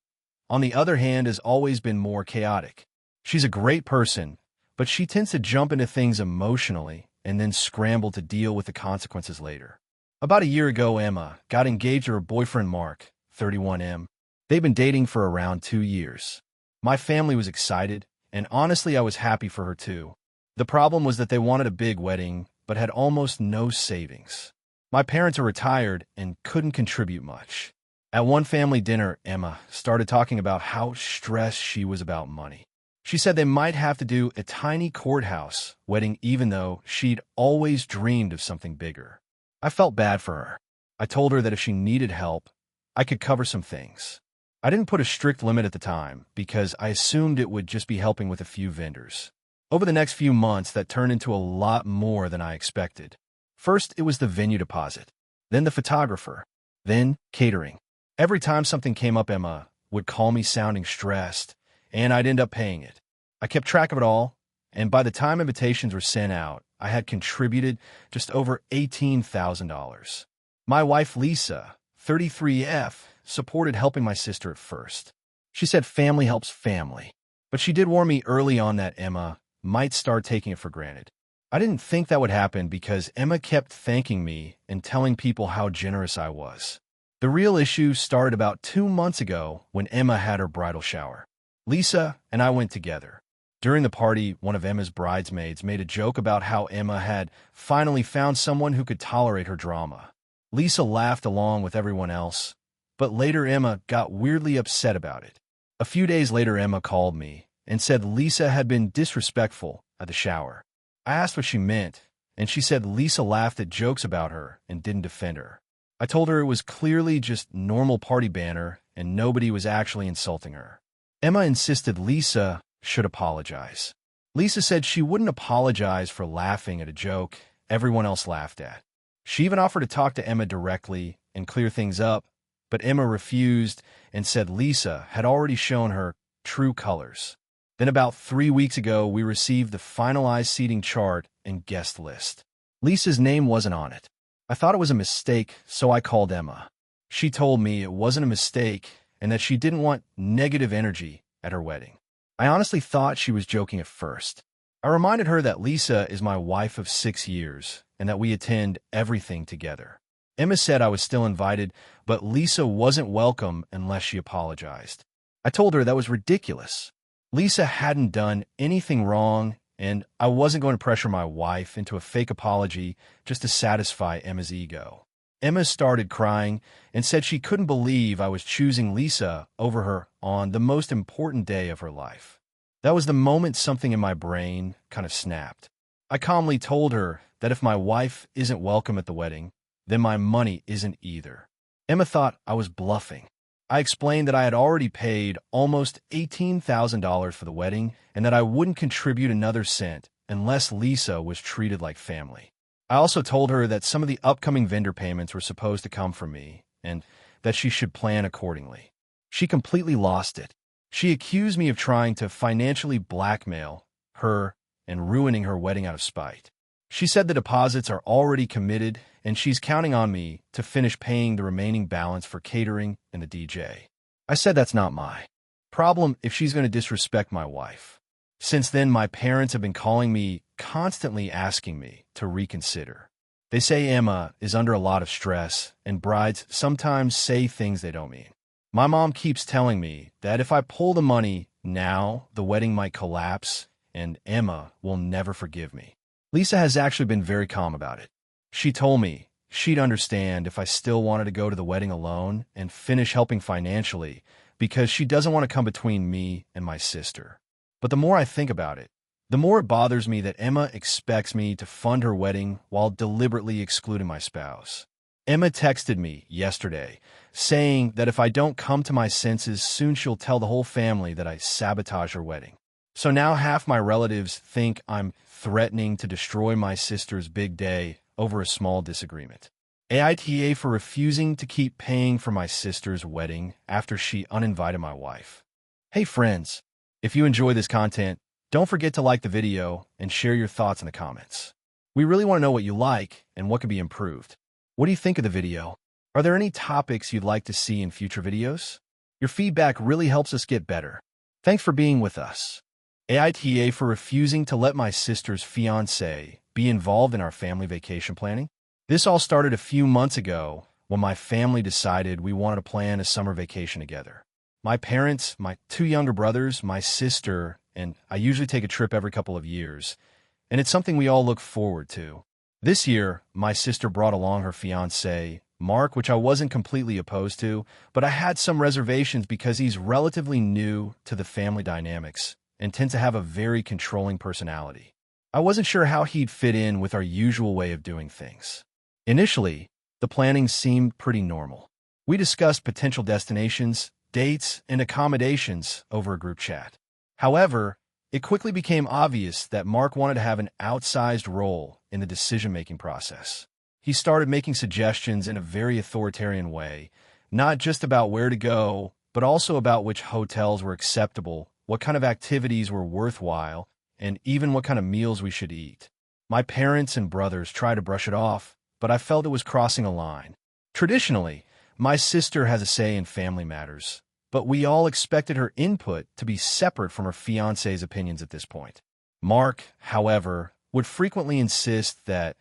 [SPEAKER 1] on the other hand, has always been more chaotic. She's a great person, but she tends to jump into things emotionally and then scramble to deal with the consequences later. About a year ago, Emma got engaged to her boyfriend Mark, 31M. They've been dating for around 2 years. My family was excited, and honestly, I was happy for her too. The problem was that they wanted a big wedding, but had almost no savings. My parents are retired and couldn't contribute much. At one family dinner, Emma started talking about how stressed she was about money. She said they might have to do a tiny courthouse wedding even though she'd always dreamed of something bigger. I felt bad for her. I told her that if she needed help, I could cover some things. I didn't put a strict limit at the time because I assumed it would just be helping with a few vendors. Over the next few months, that turned into a lot more than I expected. First, it was the venue deposit, then the photographer, then catering. Every time something came up, Emma would call me sounding stressed, and I'd end up paying it. I kept track of it all, and by the time invitations were sent out, I had contributed just over $18,000. My wife, Lisa, 33F, supported helping my sister at first. She said family helps family, but she did warn me early on that Emma might start taking it for granted. I didn't think that would happen because Emma kept thanking me and telling people how generous I was. The real issue started about 2 months ago when Emma had her bridal shower. Lisa and I went together. During the party, one of Emma's bridesmaids made a joke about how Emma had finally found someone who could tolerate her drama. Lisa laughed along with everyone else, but later Emma got weirdly upset about it. A few days later, Emma called me and said Lisa had been disrespectful at the shower. I asked what she meant, and she said Lisa laughed at jokes about her and didn't defend her. I told her it was clearly just normal party banter and nobody was actually insulting her. Emma insisted Lisa should apologize. Lisa said she wouldn't apologize for laughing at a joke everyone else laughed at. She even offered to talk to Emma directly and clear things up, but Emma refused and said Lisa had already shown her true colors. Then about 3 weeks ago, we received the finalized seating chart and guest list. Lisa's name wasn't on it. I thought it was a mistake, so I called Emma. She told me it wasn't a mistake and that she didn't want negative energy at her wedding. I honestly thought she was joking at first. I reminded her that Lisa is my wife of 6 years and that we attend everything together. Emma said I was still invited, but Lisa wasn't welcome unless she apologized. I told her that was ridiculous. Lisa hadn't done anything wrong, and I wasn't going to pressure my wife into a fake apology just to satisfy Emma's ego. Emma started crying and said she couldn't believe I was choosing Lisa over her on the most important day of her life. That was the moment something in my brain kind of snapped. I calmly told her that if my wife isn't welcome at the wedding, then my money isn't either. Emma thought I was bluffing. I explained that I had already paid almost $18,000 for the wedding and that I wouldn't contribute another cent unless Lisa was treated like family. I also told her that some of the upcoming vendor payments were supposed to come from me and that she should plan accordingly. She completely lost it. She accused me of trying to financially blackmail her and ruining her wedding out of spite. She said the deposits are already committed and she's counting on me to finish paying the remaining balance for catering and the DJ. I said that's not my problem if she's going to disrespect my wife. Since then, my parents have been calling me, constantly asking me to reconsider. They say Emma is under a lot of stress and brides sometimes say things they don't mean. My mom keeps telling me that if I pull the money now, the wedding might collapse and Emma will never forgive me. Lisa has actually been very calm about it. She told me she'd understand if I still wanted to go to the wedding alone and finish helping financially because she doesn't want to come between me and my sister. But the more I think about it, the more it bothers me that Emma expects me to fund her wedding while deliberately excluding my spouse. Emma texted me yesterday saying that if I don't come to my senses, soon she'll tell the whole family that I sabotage her wedding. So now half my relatives think I'm threatening to destroy my sister's big day over a small disagreement. AITA for refusing to keep paying for my sister's wedding after she uninvited my wife. Hey friends, if you enjoy this content, don't forget to like the video and share your thoughts in the comments. We really want to know what you like and what could be improved. What do you think of the video? Are there any topics you'd like to see in future videos? Your feedback really helps us get better. Thanks for being with us. AITA for refusing to let my sister's fiancé be involved in our family vacation planning. This all started a few months ago when my family decided we wanted to plan a summer vacation together. My parents, my two younger brothers, my sister, and I usually take a trip every couple of years, and it's something we all look forward to. This year, my sister brought along her fiancé, Mark, which I wasn't completely opposed to, but I had some reservations because he's relatively new to the family dynamics and tends to have a very controlling personality. I wasn't sure how he'd fit in with our usual way of doing things. Initially, the planning seemed pretty normal. We discussed potential destinations, dates, and accommodations over a group chat. However, it quickly became obvious that Mark wanted to have an outsized role in the decision-making process. He started making suggestions in a very authoritarian way, not just about where to go, but also about which hotels were acceptable, what kind of activities were worthwhile, and even what kind of meals we should eat. My parents and brothers tried to brush it off, but I felt it was crossing a line. Traditionally, my sister has a say in family matters, but we all expected her input to be separate from her fiancé's opinions at this point. Mark, however, would frequently insist that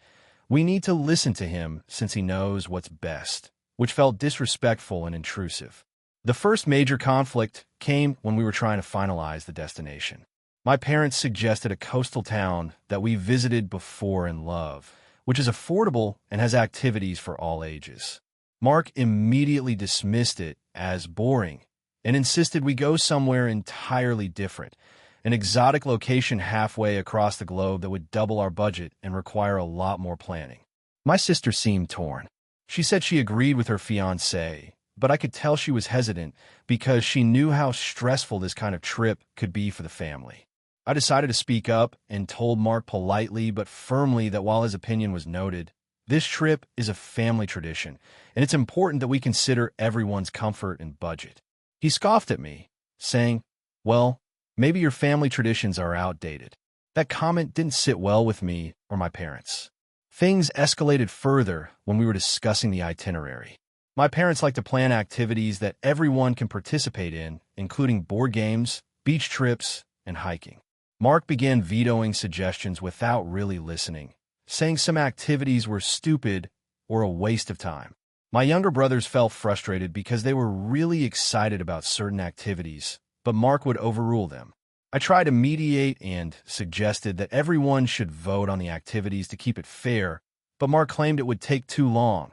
[SPEAKER 1] we need to listen to him since he knows what's best, which felt disrespectful and intrusive. The first major conflict came when we were trying to finalize the destination. My parents suggested a coastal town that we visited before and love, which is affordable and has activities for all ages. Mark immediately dismissed it as boring and insisted we go somewhere entirely different, an exotic location halfway across the globe that would double our budget and require a lot more planning. My sister seemed torn. She said she agreed with her fiancé, but I could tell she was hesitant because she knew how stressful this kind of trip could be for the family. I decided to speak up and told Mark politely but firmly that while his opinion was noted, this trip is a family tradition, and it's important that we consider everyone's comfort and budget. He scoffed at me, saying, "Well, maybe your family traditions are outdated." That comment didn't sit well with me or my parents. Things escalated further when we were discussing the itinerary. My parents like to plan activities that everyone can participate in, including board games, beach trips, and hiking. Mark began vetoing suggestions without really listening, saying some activities were stupid or a waste of time. My younger brothers felt frustrated because they were really excited about certain activities, but Mark would overrule them. I tried to mediate and suggested that everyone should vote on the activities to keep it fair, but Mark claimed it would take too long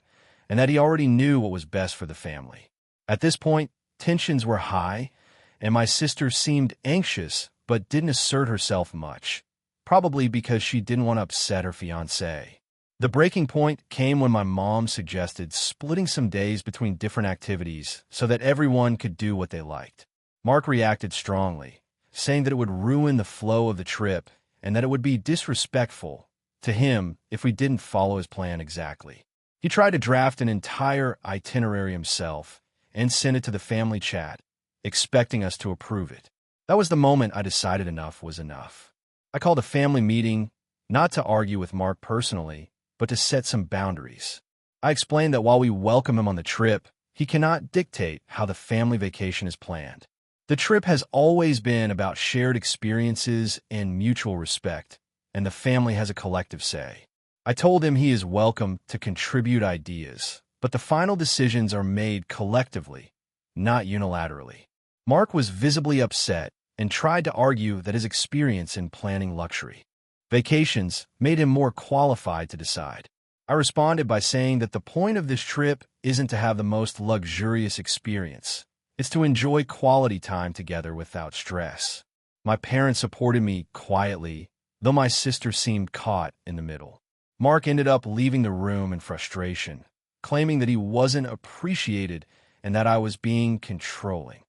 [SPEAKER 1] and that he already knew what was best for the family. At this point, tensions were high, and my sister seemed anxious but didn't assert herself much, probably because she didn't want to upset her fiancé. The breaking point came when my mom suggested splitting some days between different activities so that everyone could do what they liked. Mark reacted strongly, saying that it would ruin the flow of the trip and that it would be disrespectful to him if we didn't follow his plan exactly. He tried to draft an entire itinerary himself and send it to the family chat, expecting us to approve it. That was the moment I decided enough was enough. I called a family meeting, not to argue with Mark personally, but to set some boundaries. I explained that while we welcome him on the trip, he cannot dictate how the family vacation is planned. The trip has always been about shared experiences and mutual respect, and the family has a collective say. I told him he is welcome to contribute ideas, but the final decisions are made collectively, not unilaterally. Mark was visibly upset and tried to argue that his experience in planning luxury vacations made him more qualified to decide. I responded by saying that the point of this trip isn't to have the most luxurious experience. It's to enjoy quality time together without stress. My parents supported me quietly, though my sister seemed caught in the middle. Mark ended up leaving the room in frustration, claiming that he wasn't appreciated and that I was being controlling.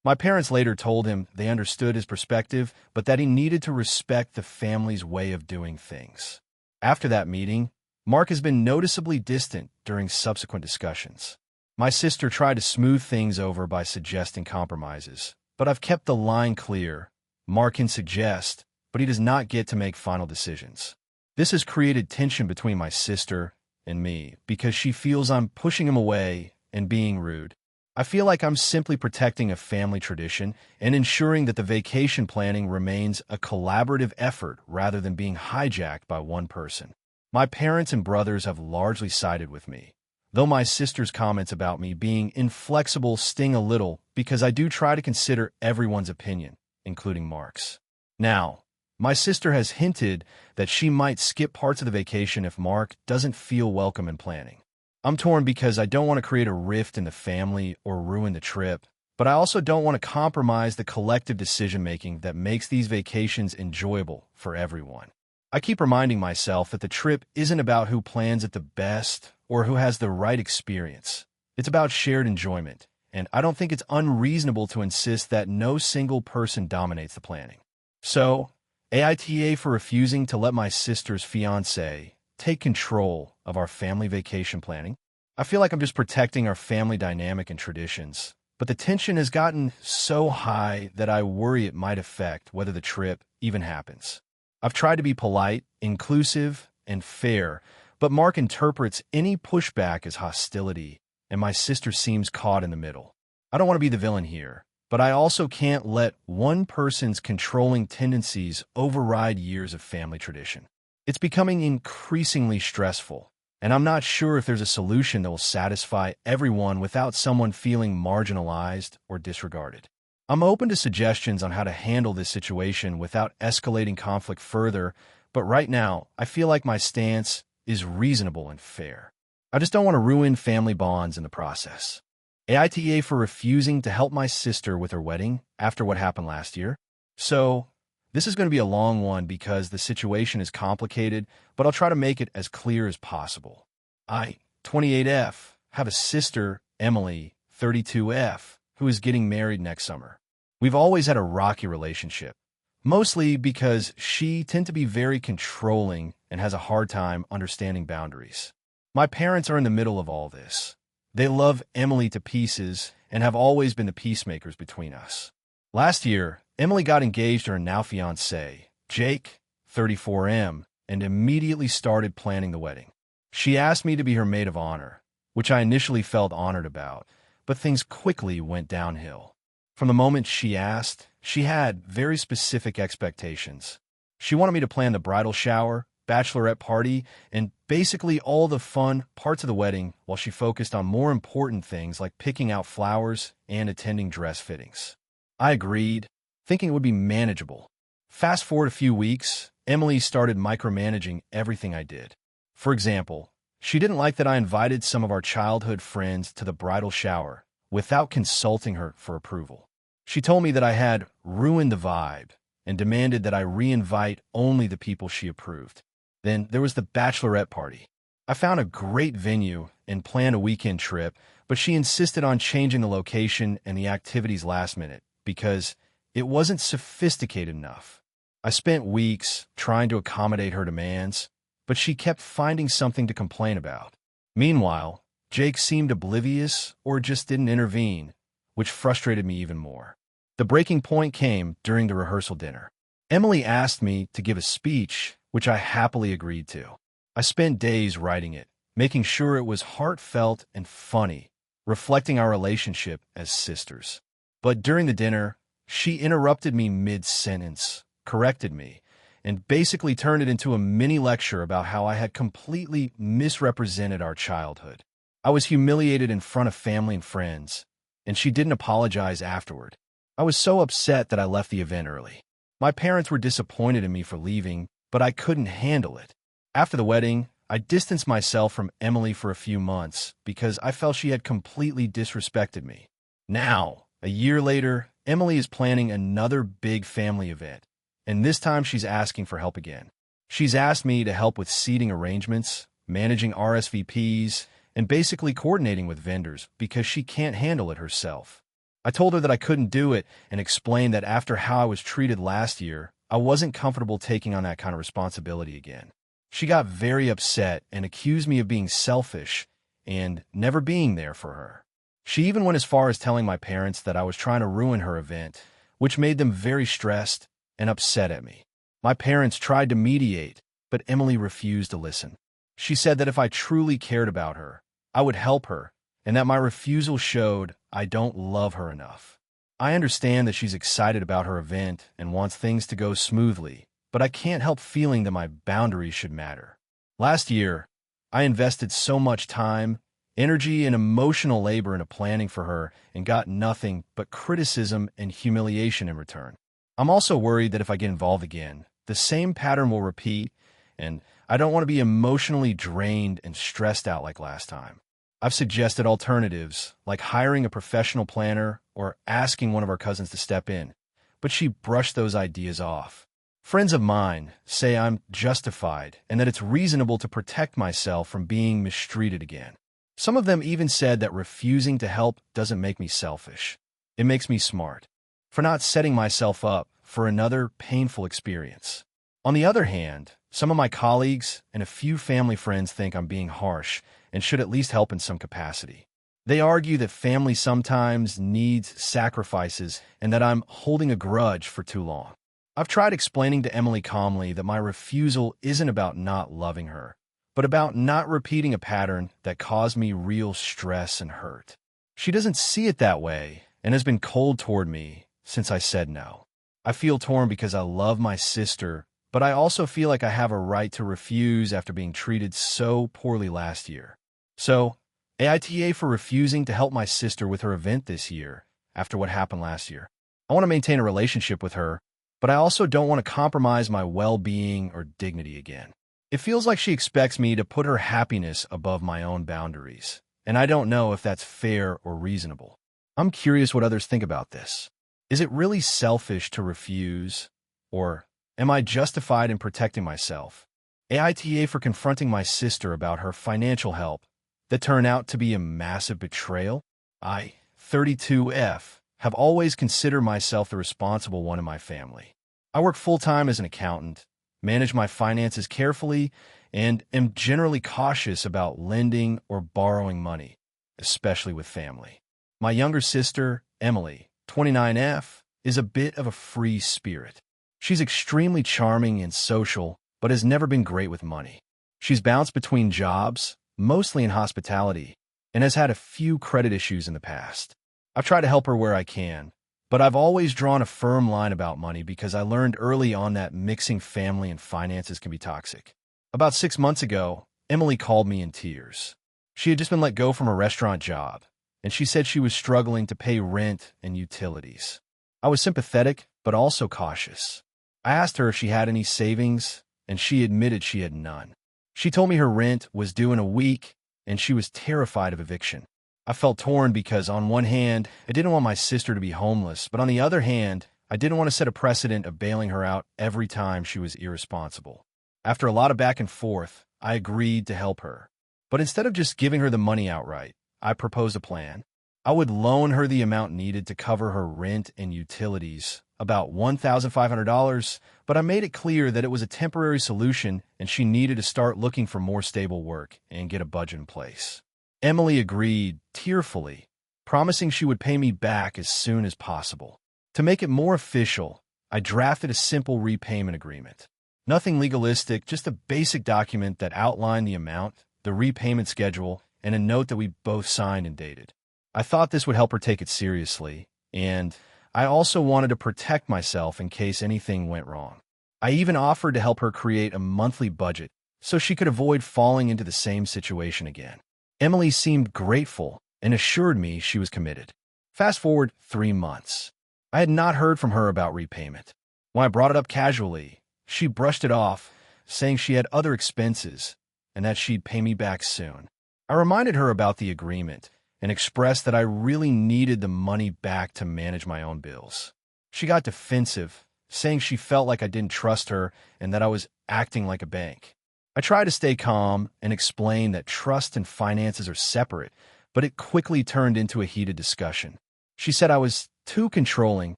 [SPEAKER 1] My parents later told him they understood his perspective, but that he needed to respect the family's way of doing things. After that meeting, Mark has been noticeably distant during subsequent discussions. My sister tried to smooth things over by suggesting compromises, but I've kept the line clear. Mark can suggest, but he does not get to make final decisions. This has created tension between my sister and me because she feels I'm pushing him away and being rude. I feel like I'm simply protecting a family tradition and ensuring that the vacation planning remains a collaborative effort rather than being hijacked by one person. My parents and brothers have largely sided with me, though my sister's comments about me being inflexible sting a little because I do try to consider everyone's opinion, including Mark's. Now, my sister has hinted that she might skip parts of the vacation if Mark doesn't feel welcome in planning. I'm torn because I don't want to create a rift in the family or ruin the trip, but I also don't want to compromise the collective decision-making that makes these vacations enjoyable for everyone. I keep reminding myself that the trip isn't about who plans it the best or who has the right experience. It's about shared enjoyment, and I don't think it's unreasonable to insist that no single person dominates the planning. So, AITA for refusing to let my sister's fiancé take control of our family vacation planning. I feel like I'm just protecting our family dynamic and traditions, but the tension has gotten so high that I worry it might affect whether the trip even happens. I've tried to be polite, inclusive, and fair, but Mark interprets any pushback as hostility, and my sister seems caught in the middle. I don't want to be the villain here, but I also can't let one person's controlling tendencies override years of family tradition. It's becoming increasingly stressful, and I'm not sure if there's a solution that will satisfy everyone without someone feeling marginalized or disregarded. I'm open to suggestions on how to handle this situation without escalating conflict further, but right now, I feel like my stance is reasonable and fair. I just don't want to ruin family bonds in the process. AITA for refusing to help my sister with her wedding after what happened last year. So, this is going to be a long one because the situation is complicated, but I'll try to make it as clear as possible. I, 28F, have a sister, Emily, 32F, who is getting married next summer. We've always had a rocky relationship, mostly because she tends to be very controlling and has a hard time understanding boundaries. My parents are in the middle of all this. They love Emily to pieces and have always been the peacemakers between us. Last year, Emily got engaged to her now fiancé, Jake, 34M, and immediately started planning the wedding. She asked me to be her maid of honor, which I initially felt honored about, but things quickly went downhill. From the moment she asked, she had very specific expectations. She wanted me to plan the bridal shower, bachelorette party, and basically all the fun parts of the wedding while she focused on more important things like picking out flowers and attending dress fittings. I agreed, thinking it would be manageable. Fast forward a few weeks, Emily started micromanaging everything I did. For example, she didn't like that I invited some of our childhood friends to the bridal shower without consulting her for approval. She told me that I had ruined the vibe and demanded that I re-invite only the people she approved. Then there was the bachelorette party. I found a great venue and planned a weekend trip, but she insisted on changing the location and the activities last minute because it wasn't sophisticated enough. I spent weeks trying to accommodate her demands, but she kept finding something to complain about. Meanwhile, Jake seemed oblivious or just didn't intervene, which frustrated me even more. The breaking point came during the rehearsal dinner. Emily asked me to give a speech, which I happily agreed to. I spent days writing it, making sure it was heartfelt and funny, reflecting our relationship as sisters. But during the dinner, she interrupted me mid-sentence, corrected me, and basically turned it into a mini lecture about how I had completely misrepresented our childhood. I was humiliated in front of family and friends, and she didn't apologize afterward. I was so upset that I left the event early. My parents were disappointed in me for leaving, but I couldn't handle it. After the wedding, I distanced myself from Emily for a few months because I felt she had completely disrespected me. Now, a year later, Emily is planning another big family event, and this time she's asking for help again. She's asked me to help with seating arrangements, managing RSVPs, and basically coordinating with vendors because she can't handle it herself. I told her that I couldn't do it and explained that after how I was treated last year, I wasn't comfortable taking on that kind of responsibility again. She got very upset and accused me of being selfish and never being there for her. She even went as far as telling my parents that I was trying to ruin her event, which made them very stressed and upset at me. My parents tried to mediate, but Emily refused to listen. She said that if I truly cared about her, I would help her, and that my refusal showed I don't love her enough. I understand that she's excited about her event and wants things to go smoothly, but I can't help feeling that my boundaries should matter. Last year, I invested so much time, energy, and emotional labor into planning for her and got nothing but criticism and humiliation in return. I'm also worried that if I get involved again, the same pattern will repeat, and I don't want to be emotionally drained and stressed out like last time. I've suggested alternatives, like hiring a professional planner or asking one of our cousins to step in, but she brushed those ideas off. Friends of mine say I'm justified and that it's reasonable to protect myself from being mistreated again. Some of them even said that refusing to help doesn't make me selfish. It makes me smart, for not setting myself up for another painful experience. On the other hand, some of my colleagues and a few family friends think I'm being harsh and should at least help in some capacity. They argue that family sometimes needs sacrifices and that I'm holding a grudge for too long. I've tried explaining to Emily calmly that my refusal isn't about not loving her, but about not repeating a pattern that caused me real stress and hurt. She doesn't see it that way and has been cold toward me since I said no. I feel torn because I love my sister, but I also feel like I have a right to refuse after being treated so poorly last year. So, AITA for refusing to help my sister with her event this year after what happened last year. I want to maintain a relationship with her, but I also don't want to compromise my well-being or dignity again. It feels like she expects me to put her happiness above my own boundaries, and I don't know if that's fair or reasonable. I'm curious what others think about this. Is it really selfish to refuse, or am I justified in protecting myself? AITA for confronting my sister about her financial help that turned out to be a massive betrayal? I, 32F, have always considered myself the responsible one in my family. I work full-time as an accountant, manage my finances carefully, and am generally cautious about lending or borrowing money, especially with family. My younger sister, Emily, 29F, is a bit of a free spirit. She's extremely charming and social, but has never been great with money. She's bounced between jobs, mostly in hospitality, and has had a few credit issues in the past. I've tried to help her where I can, but I've always drawn a firm line about money because I learned early on that mixing family and finances can be toxic. About 6 months ago, Emily called me in tears. She had just been let go from a restaurant job, and she said she was struggling to pay rent and utilities. I was sympathetic, but also cautious. I asked her if she had any savings, and she admitted she had none. She told me her rent was due in a week, and she was terrified of eviction. I felt torn because, on one hand, I didn't want my sister to be homeless, but on the other hand, I didn't want to set a precedent of bailing her out every time she was irresponsible. After a lot of back and forth, I agreed to help her. But instead of just giving her the money outright, I proposed a plan. I would loan her the amount needed to cover her rent and utilities, about $1,500, but I made it clear that it was a temporary solution and she needed to start looking for more stable work and get a budget in place. Emily agreed, tearfully, promising she would pay me back as soon as possible. To make it more official, I drafted a simple repayment agreement. Nothing legalistic, just a basic document that outlined the amount, the repayment schedule, and a note that we both signed and dated. I thought this would help her take it seriously, and I also wanted to protect myself in case anything went wrong. I even offered to help her create a monthly budget so she could avoid falling into the same situation again. Emily seemed grateful and assured me she was committed. Fast forward 3 months. I had not heard from her about repayment. When I brought it up casually, she brushed it off, saying she had other expenses and that she'd pay me back soon. I reminded her about the agreement and expressed that I really needed the money back to manage my own bills. She got defensive, saying she felt like I didn't trust her and that I was acting like a bank. I tried to stay calm and explain that trust and finances are separate, but it quickly turned into a heated discussion. She said I was too controlling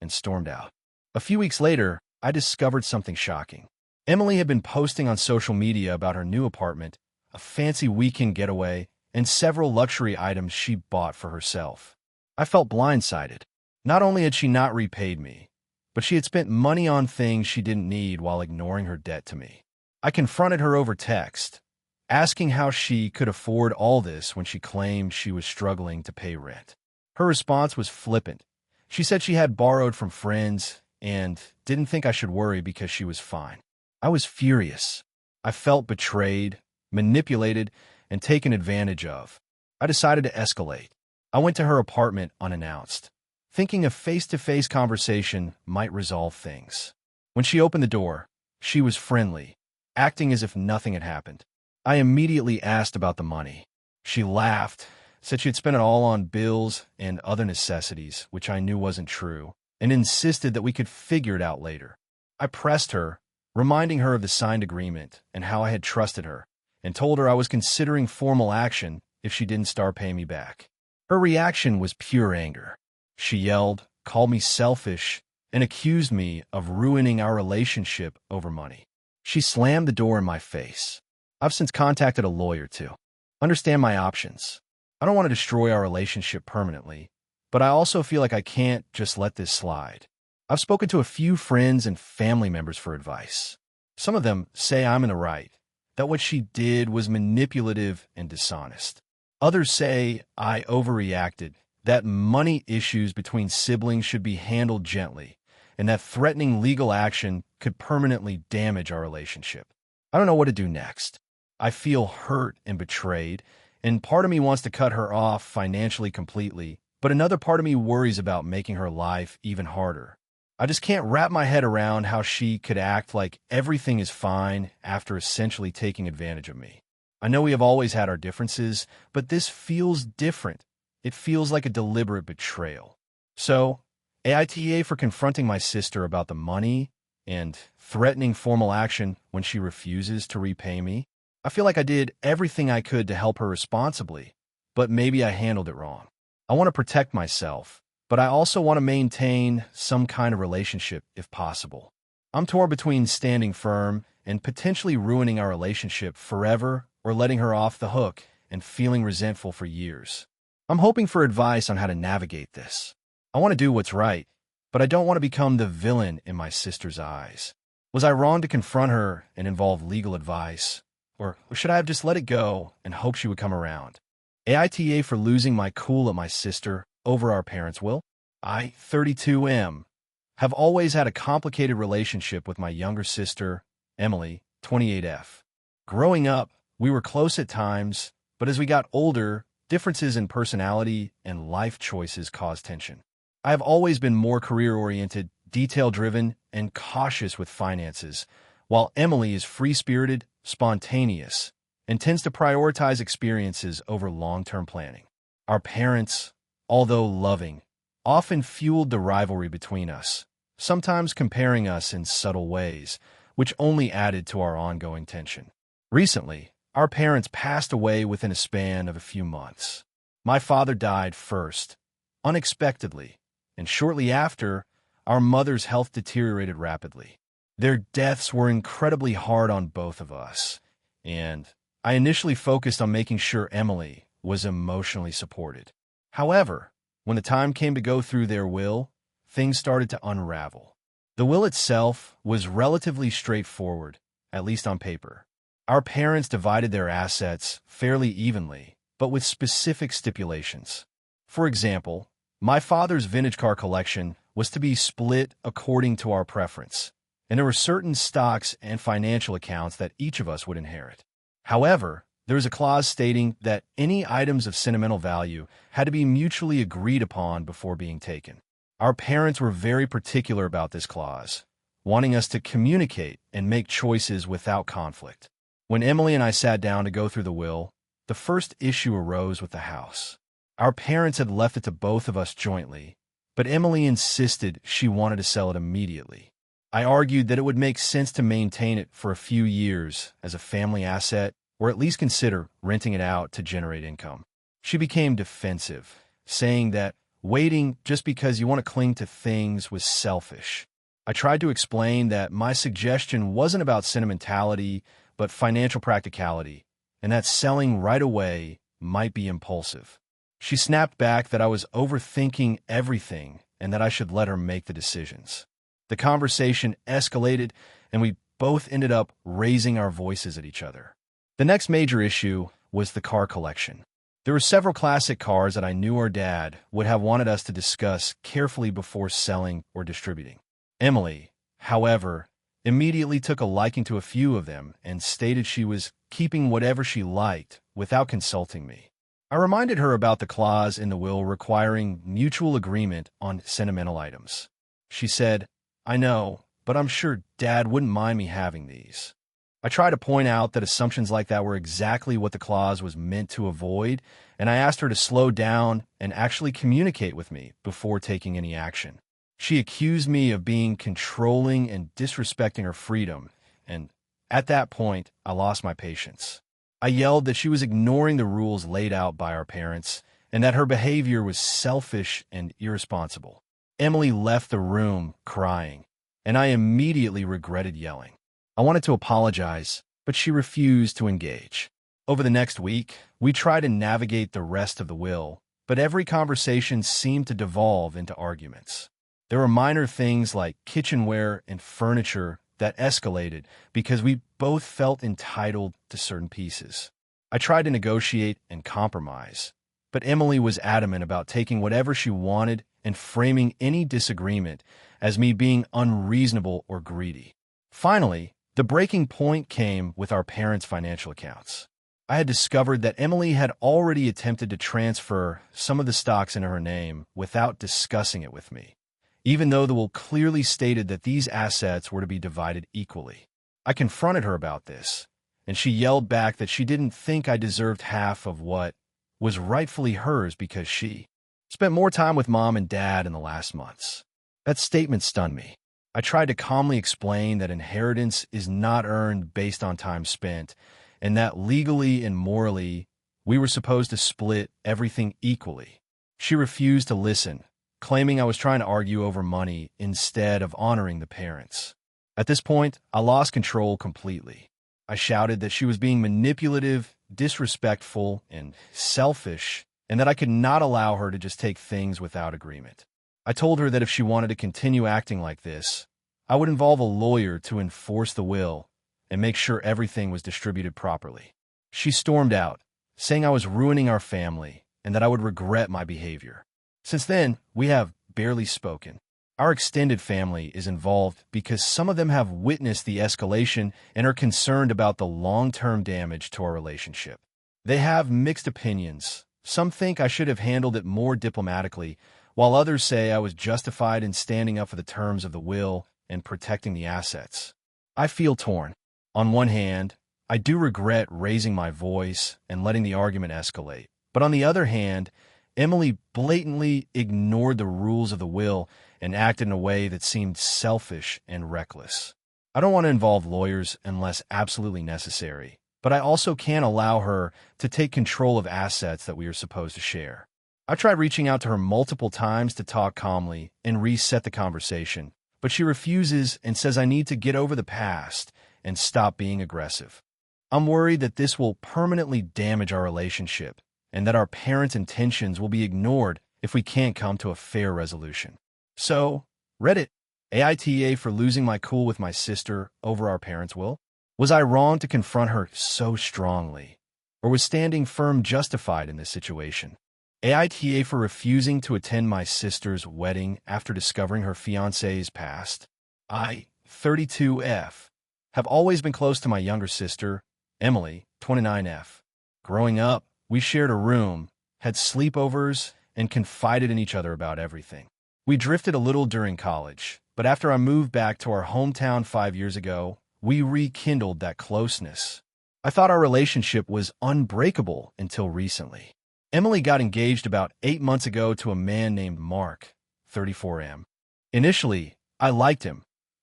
[SPEAKER 1] and stormed out. A few weeks later, I discovered something shocking. Emily had been posting on social media about her new apartment, a fancy weekend getaway, and several luxury items she bought for herself. I felt blindsided. Not only had she not repaid me, but she had spent money on things she didn't need while ignoring her debt to me. I confronted her over text, asking how she could afford all this when she claimed she was struggling to pay rent. Her response was flippant. She said she had borrowed from friends and didn't think I should worry because she was fine. I was furious. I felt betrayed, manipulated, and taken advantage of. I decided to escalate. I went to her apartment unannounced, thinking a face-to-face conversation might resolve things. When she opened the door, she was friendly, acting as if nothing had happened. I immediately asked about the money. She laughed, said she had spent it all on bills and other necessities, which I knew wasn't true, and insisted that we could figure it out later. I pressed her, reminding her of the signed agreement and how I had trusted her, and told her I was considering formal action if she didn't start paying me back. Her reaction was pure anger. She yelled, called me selfish, and accused me of ruining our relationship over money. She slammed the door in my face. I've since contacted a lawyer to understand my options. I don't want to destroy our relationship permanently, but I also feel like I can't just let this slide. I've spoken to a few friends and family members for advice. Some of them say I'm in the right, that what she did was manipulative and dishonest. Others say I overreacted, that money issues between siblings should be handled gently, and that threatening legal action could permanently damage our relationship. I don't know what to do next. I feel hurt and betrayed, and part of me wants to cut her off financially completely, but another part of me worries about making her life even harder. I just can't wrap my head around how she could act like everything is fine after essentially taking advantage of me. I know we have always had our differences, but this feels different. It feels like a deliberate betrayal. So, AITA for confronting my sister about the money and threatening formal action when she refuses to repay me. I feel like I did everything I could to help her responsibly, but maybe I handled it wrong. I want to protect myself, but I also want to maintain some kind of relationship if possible. I'm torn between standing firm and potentially ruining our relationship forever or letting her off the hook and feeling resentful for years. I'm hoping for advice on how to navigate this. I want to do what's right, but I don't want to become the villain in my sister's eyes. Was I wrong to confront her and involve legal advice? Or should I have just let it go and hope she would come around? AITA for losing my cool at my sister over our parents' will. I, 32M, have always had a complicated relationship with my younger sister, Emily, 28F. Growing up, we were close at times, but as we got older, differences in personality and life choices caused tension. I have always been more career-oriented, detail-driven, and cautious with finances, while Emily is free-spirited, spontaneous, and tends to prioritize experiences over long-term planning. Our parents, although loving, often fueled the rivalry between us, sometimes comparing us in subtle ways, which only added to our ongoing tension. Recently, our parents passed away within a span of a few months. My father died first, unexpectedly, and shortly after, our mother's health deteriorated rapidly. Their deaths were incredibly hard on both of us, and I initially focused on making sure Emily was emotionally supported. However, when the time came to go through their will, things started to unravel. The will itself was relatively straightforward, at least on paper. Our parents divided their assets fairly evenly, but with specific stipulations. For example, my father's vintage car collection was to be split according to our preference, and there were certain stocks and financial accounts that each of us would inherit. However, there was a clause stating that any items of sentimental value had to be mutually agreed upon before being taken. Our parents were very particular about this clause, wanting us to communicate and make choices without conflict. When Emily and I sat down to go through the will, the first issue arose with the house. Our parents had left it to both of us jointly, but Emily insisted she wanted to sell it immediately. I argued that it would make sense to maintain it for a few years as a family asset, or at least consider renting it out to generate income. She became defensive, saying that waiting just because you want to cling to things was selfish. I tried to explain that my suggestion wasn't about sentimentality, but financial practicality, and that selling right away might be impulsive. She snapped back that I was overthinking everything and that I should let her make the decisions. The conversation escalated, and we both ended up raising our voices at each other. The next major issue was the car collection. There were several classic cars that I knew our dad would have wanted us to discuss carefully before selling or distributing. Emily, however, immediately took a liking to a few of them and stated she was keeping whatever she liked without consulting me. I reminded her about the clause in the will requiring mutual agreement on sentimental items. She said, "I know, but I'm sure Dad wouldn't mind me having these." I tried to point out that assumptions like that were exactly what the clause was meant to avoid, and I asked her to slow down and actually communicate with me before taking any action. She accused me of being controlling and disrespecting her freedom, and at that point, I lost my patience. I yelled that she was ignoring the rules laid out by our parents and that her behavior was selfish and irresponsible. Emily left the room crying, and I immediately regretted yelling. I wanted to apologize, but she refused to engage. Over the next week, we tried to navigate the rest of the will, but every conversation seemed to devolve into arguments. There were minor things like kitchenware and furniture that escalated because we both felt entitled to certain pieces. I tried to negotiate and compromise, but Emily was adamant about taking whatever she wanted and framing any disagreement as me being unreasonable or greedy. Finally, the breaking point came with our parents' financial accounts. I had discovered that Emily had already attempted to transfer some of the stocks into her name without discussing it with me, even though the will clearly stated that these assets were to be divided equally. I confronted her about this, and she yelled back that she didn't think I deserved half of what was rightfully hers because she spent more time with Mom and Dad in the last months. That statement stunned me. I tried to calmly explain that inheritance is not earned based on time spent, and that legally and morally, we were supposed to split everything equally. She refused to listen, claiming I was trying to argue over money instead of honoring the parents. At this point, I lost control completely. I shouted that she was being manipulative, disrespectful, and selfish, and that I could not allow her to just take things without agreement. I told her that if she wanted to continue acting like this, I would involve a lawyer to enforce the will and make sure everything was distributed properly. She stormed out, saying I was ruining our family and that I would regret my behavior. Since then, we have barely spoken. Our extended family is involved because some of them have witnessed the escalation and are concerned about the long-term damage to our relationship. They have mixed opinions. Some think I should have handled it more diplomatically, while others say I was justified in standing up for the terms of the will and protecting the assets. I feel torn. On one hand, I do regret raising my voice and letting the argument escalate. But on the other hand, Emily blatantly ignored the rules of the will and acted in a way that seemed selfish and reckless. I don't want to involve lawyers unless absolutely necessary, but I also can't allow her to take control of assets that we are supposed to share. I tried reaching out to her multiple times to talk calmly and reset the conversation, but she refuses and says I need to get over the past and stop being aggressive. I'm worried that this will permanently damage our relationship and that our parents' intentions will be ignored if we can't come to a fair resolution. So, Reddit AITA for losing my cool with my sister over our parents' will? Was I wrong to confront her so strongly? Or was standing firm justified in this situation? AITA for refusing to attend my sister's wedding after discovering her fiancé's past. I, 32F, have always been close to my younger sister, Emily, 29F. Growing up, we shared a room, had sleepovers, and confided in each other about everything. We drifted a little during college, but after I moved back to our hometown 5 years ago, we rekindled that closeness. I thought our relationship was unbreakable until recently. Emily got engaged about 8 months ago to a man named Mark, 34M. Initially, I liked him.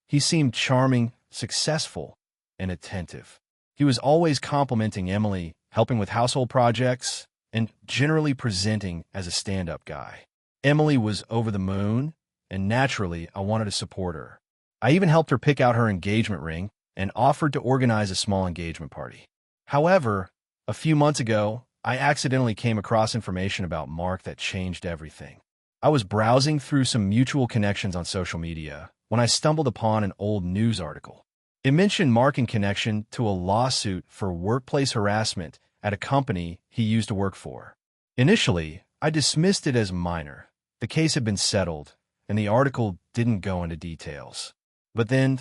[SPEAKER 1] He seemed charming, successful, and attentive. He was always complimenting Emily, helping with household projects, and generally presenting as a stand-up guy. Emily was over the moon, and naturally, I wanted to support her. I even helped her pick out her engagement ring and offered to organize a small engagement party. However, a few months ago, I accidentally came across information about Mark that changed everything. I was browsing through some mutual connections on social media when I stumbled upon an old news article. It mentioned Mark in connection to a lawsuit for workplace harassment at a company he used to work for. Initially, I dismissed it as minor. The case had been settled, and the article didn't go into details. But then,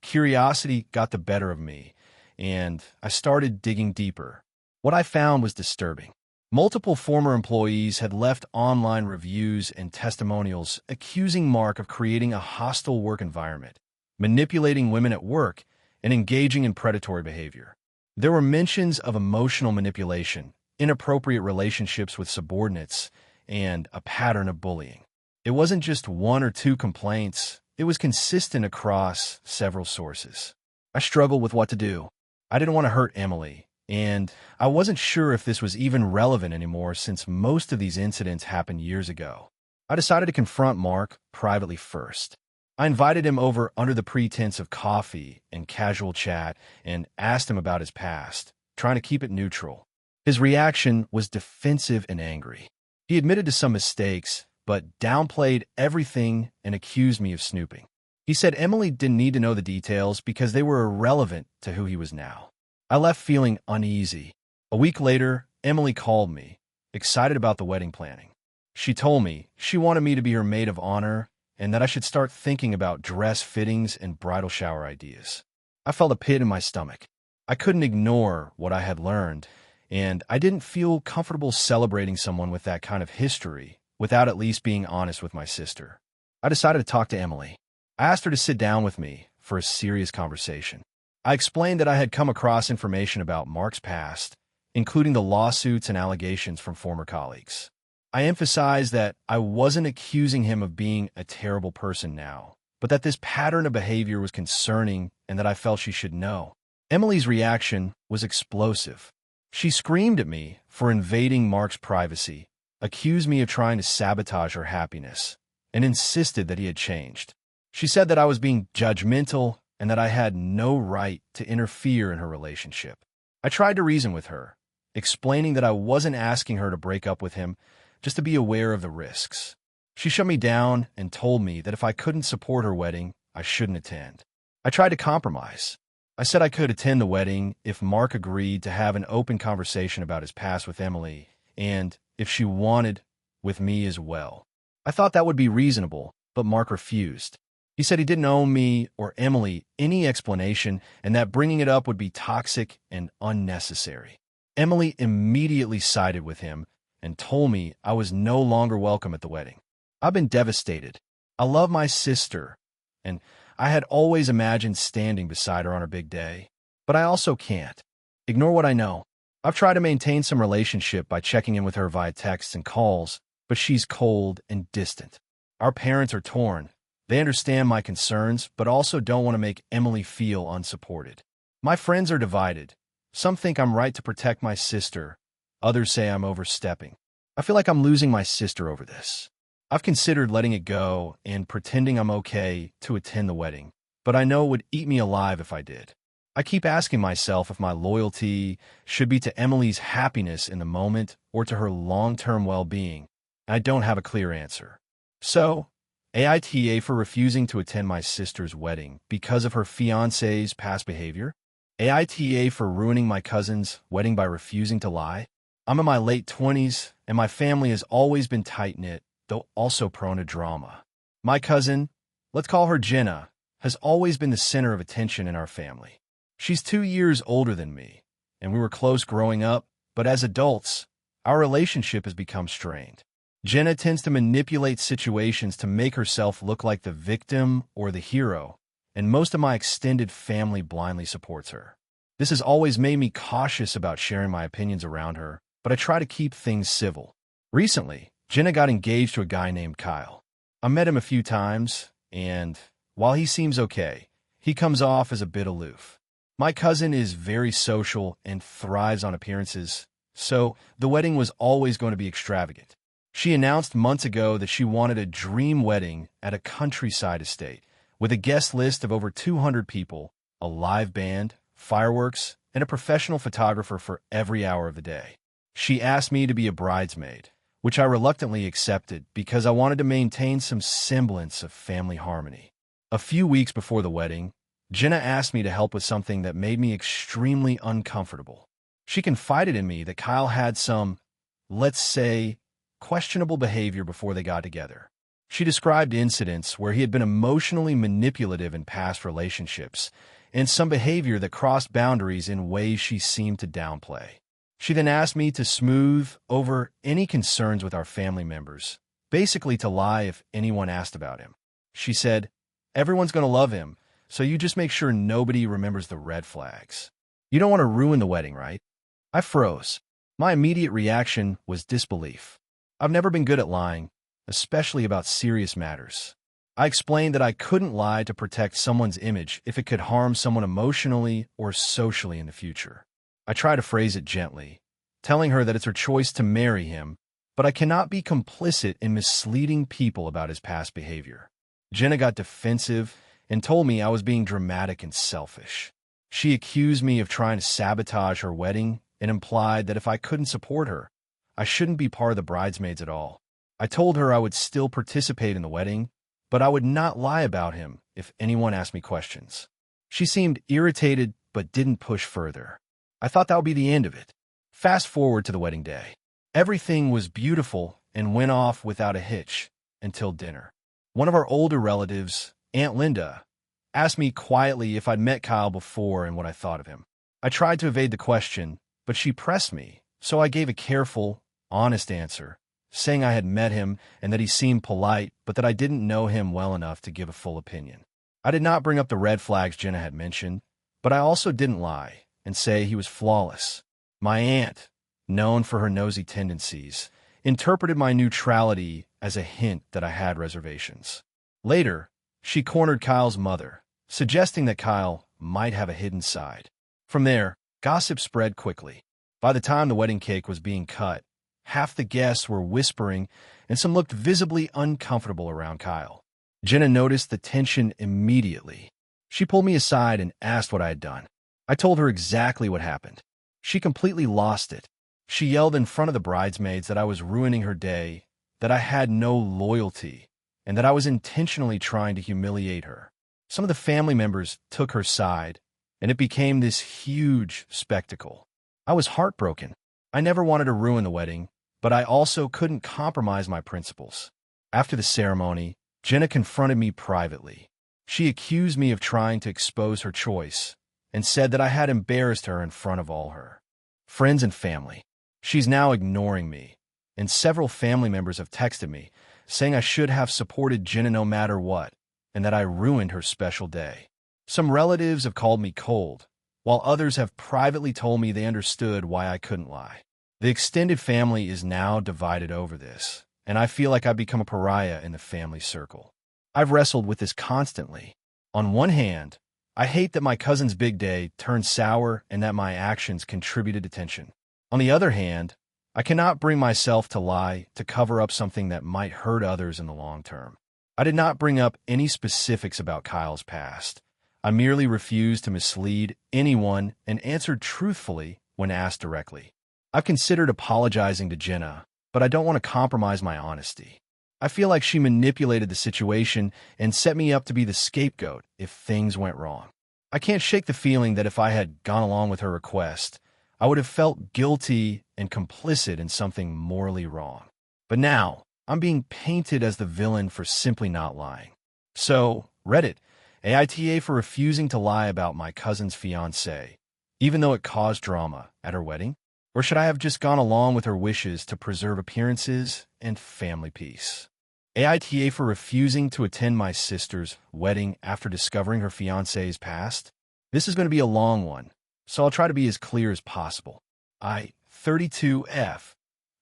[SPEAKER 1] curiosity got the better of me, and I started digging deeper. What I found was disturbing. Multiple former employees had left online reviews and testimonials accusing Mark of creating a hostile work environment, manipulating women at work, and engaging in predatory behavior. There were mentions of emotional manipulation, inappropriate relationships with subordinates, and a pattern of bullying. It wasn't just one or two complaints, it was consistent across several sources. I struggled with what to do. I didn't want to hurt Emily, and I wasn't sure if this was even relevant anymore since most of these incidents happened years ago. I decided to confront Mark privately first. I invited him over under the pretense of coffee and casual chat and asked him about his past, trying to keep it neutral. His reaction was defensive and angry. He admitted to some mistakes, but downplayed everything and accused me of snooping. He said Emily didn't need to know the details because they were irrelevant to who he was now. I left feeling uneasy. A week later, Emily called me, excited about the wedding planning. She told me she wanted me to be her maid of honor and that I should start thinking about dress fittings and bridal shower ideas. I felt a pit in my stomach. I couldn't ignore what I had learned, and I didn't feel comfortable celebrating someone with that kind of history without at least being honest with my sister. I decided to talk to Emily. I asked her to sit down with me for a serious conversation. I explained that I had come across information about Mark's past, including the lawsuits and allegations from former colleagues. I emphasized that I wasn't accusing him of being a terrible person now, but that this pattern of behavior was concerning and that I felt she should know. Emily's reaction was explosive. She screamed at me for invading Mark's privacy, accused me of trying to sabotage her happiness, and insisted that he had changed. She said that I was being judgmental and that I had no right to interfere in her relationship. I tried to reason with her, explaining that I wasn't asking her to break up with him, just to be aware of the risks. She shut me down and told me that if I couldn't support her wedding, I shouldn't attend. I tried to compromise. I said I could attend the wedding if Mark agreed to have an open conversation about his past with Emily, and if she wanted, with me as well. I thought that would be reasonable, but Mark refused. He said he didn't owe me or Emily any explanation and that bringing it up would be toxic and unnecessary. Emily immediately sided with him and told me I was no longer welcome at the wedding. I've been devastated. I love my sister, and I had always imagined standing beside her on her big day. But I also can't. Ignore what I know. I've tried to maintain some relationship by checking in with her via texts and calls, but she's cold and distant. Our parents are torn. They understand my concerns, but also don't want to make Emily feel unsupported. My friends are divided. Some think I'm right to protect my sister. Others say I'm overstepping. I feel like I'm losing my sister over this. I've considered letting it go and pretending I'm okay to attend the wedding, but I know it would eat me alive if I did. I keep asking myself if my loyalty should be to Emily's happiness in the moment or to her long-term well-being, and I don't have a clear answer. So, AITA for refusing to attend my sister's wedding because of her fiancé's past behavior? AITA for ruining my cousin's wedding by refusing to lie? I'm in my late 20s, and my family has always been tight-knit, though also prone to drama. My cousin, let's call her Jenna, has always been the center of attention in our family. She's 2 years older than me, and we were close growing up, but as adults, our relationship has become strained. Jenna tends to manipulate situations to make herself look like the victim or the hero, and most of my extended family blindly supports her. This has always made me cautious about sharing my opinions around her, but I try to keep things civil. Recently, Jenna got engaged to a guy named Kyle. I met him a few times, and while he seems okay, he comes off as a bit aloof. My cousin is very social and thrives on appearances, so the wedding was always going to be extravagant. She announced months ago that she wanted a dream wedding at a countryside estate with a guest list of over 200 people, a live band, fireworks, and a professional photographer for every hour of the day. She asked me to be a bridesmaid, which I reluctantly accepted because I wanted to maintain some semblance of family harmony. A few weeks before the wedding, Jenna asked me to help with something that made me extremely uncomfortable. She confided in me that Kyle had some, let's say, questionable behavior before they got together. She described incidents where he had been emotionally manipulative in past relationships and some behavior that crossed boundaries in ways she seemed to downplay. She then asked me to smooth over any concerns with our family members, basically to lie if anyone asked about him. She said, "Everyone's going to love him, so you just make sure nobody remembers the red flags. You don't want to ruin the wedding, right?" I froze. My immediate reaction was disbelief. I've never been good at lying, especially about serious matters. I explained that I couldn't lie to protect someone's image if it could harm someone emotionally or socially in the future. I try to phrase it gently, telling her that it's her choice to marry him, but I cannot be complicit in misleading people about his past behavior. Jenna got defensive and told me I was being dramatic and selfish. She accused me of trying to sabotage her wedding and implied that if I couldn't support her, I shouldn't be part of the bridesmaids at all. I told her I would still participate in the wedding, but I would not lie about him if anyone asked me questions. She seemed irritated but didn't push further. I thought that would be the end of it. Fast forward to the wedding day. Everything was beautiful and went off without a hitch until dinner. One of our older relatives, Aunt Linda, asked me quietly if I'd met Kyle before and what I thought of him. I tried to evade the question, but she pressed me, so I gave a careful, honest answer, saying I had met him and that he seemed polite, but that I didn't know him well enough to give a full opinion. I did not bring up the red flags Jenna had mentioned, but I also didn't lie and say he was flawless. My aunt, known for her nosy tendencies, interpreted my neutrality as a hint that I had reservations. Later, she cornered Kyle's mother, suggesting that Kyle might have a hidden side. From there, gossip spread quickly. By the time the wedding cake was being cut, half the guests were whispering and some looked visibly uncomfortable around Kyle. Jenna noticed the tension immediately. She pulled me aside and asked what I had done. I told her exactly what happened. She completely lost it. She yelled in front of the bridesmaids that I was ruining her day, that I had no loyalty, and that I was intentionally trying to humiliate her. Some of the family members took her side, and it became this huge spectacle. I was heartbroken. I never wanted to ruin the wedding, but I also couldn't compromise my principles. After the ceremony, Jenna confronted me privately. She accused me of trying to expose her choice and said that I had embarrassed her in front of all her friends and family. She's now ignoring me, and several family members have texted me, saying I should have supported Jenna no matter what, and that I ruined her special day. Some relatives have called me cold, while others have privately told me they understood why I couldn't lie. The extended family is now divided over this, and I feel like I've become a pariah in the family circle. I've wrestled with this constantly. On one hand, I hate that my cousin's big day turned sour and that my actions contributed to tension. On the other hand, I cannot bring myself to lie to cover up something that might hurt others in the long term. I did not bring up any specifics about Kyle's past. I merely refused to mislead anyone and answered truthfully when asked directly. I've considered apologizing to Jenna, but I don't want to compromise my honesty. I feel like she manipulated the situation and set me up to be the scapegoat if things went wrong. I can't shake the feeling that if I had gone along with her request, I would have felt guilty and complicit in something morally wrong. But now, I'm being painted as the villain for simply not lying. So, Reddit, AITA for refusing to lie about my cousin's fiancé, even though it caused drama at her wedding? Or should I have just gone along with her wishes to preserve appearances and family peace? AITA for refusing to attend my sister's wedding after discovering her fiancé's past? This is going to be a long one, so I'll try to be as clear as possible. I, 32F,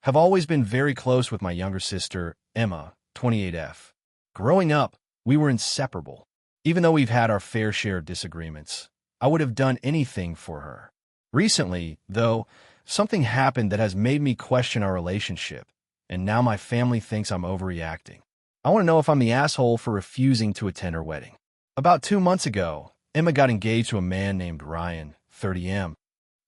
[SPEAKER 1] have always been very close with my younger sister, Emma, 28F. Growing up, we were inseparable. Even though we've had our fair share of disagreements, I would have done anything for her. Recently, though, something happened that has made me question our relationship and now my family thinks I'm overreacting. I want to know if I'm the asshole for refusing to attend her wedding. About 2 months ago, Emma got engaged to a man named Ryan, 30M.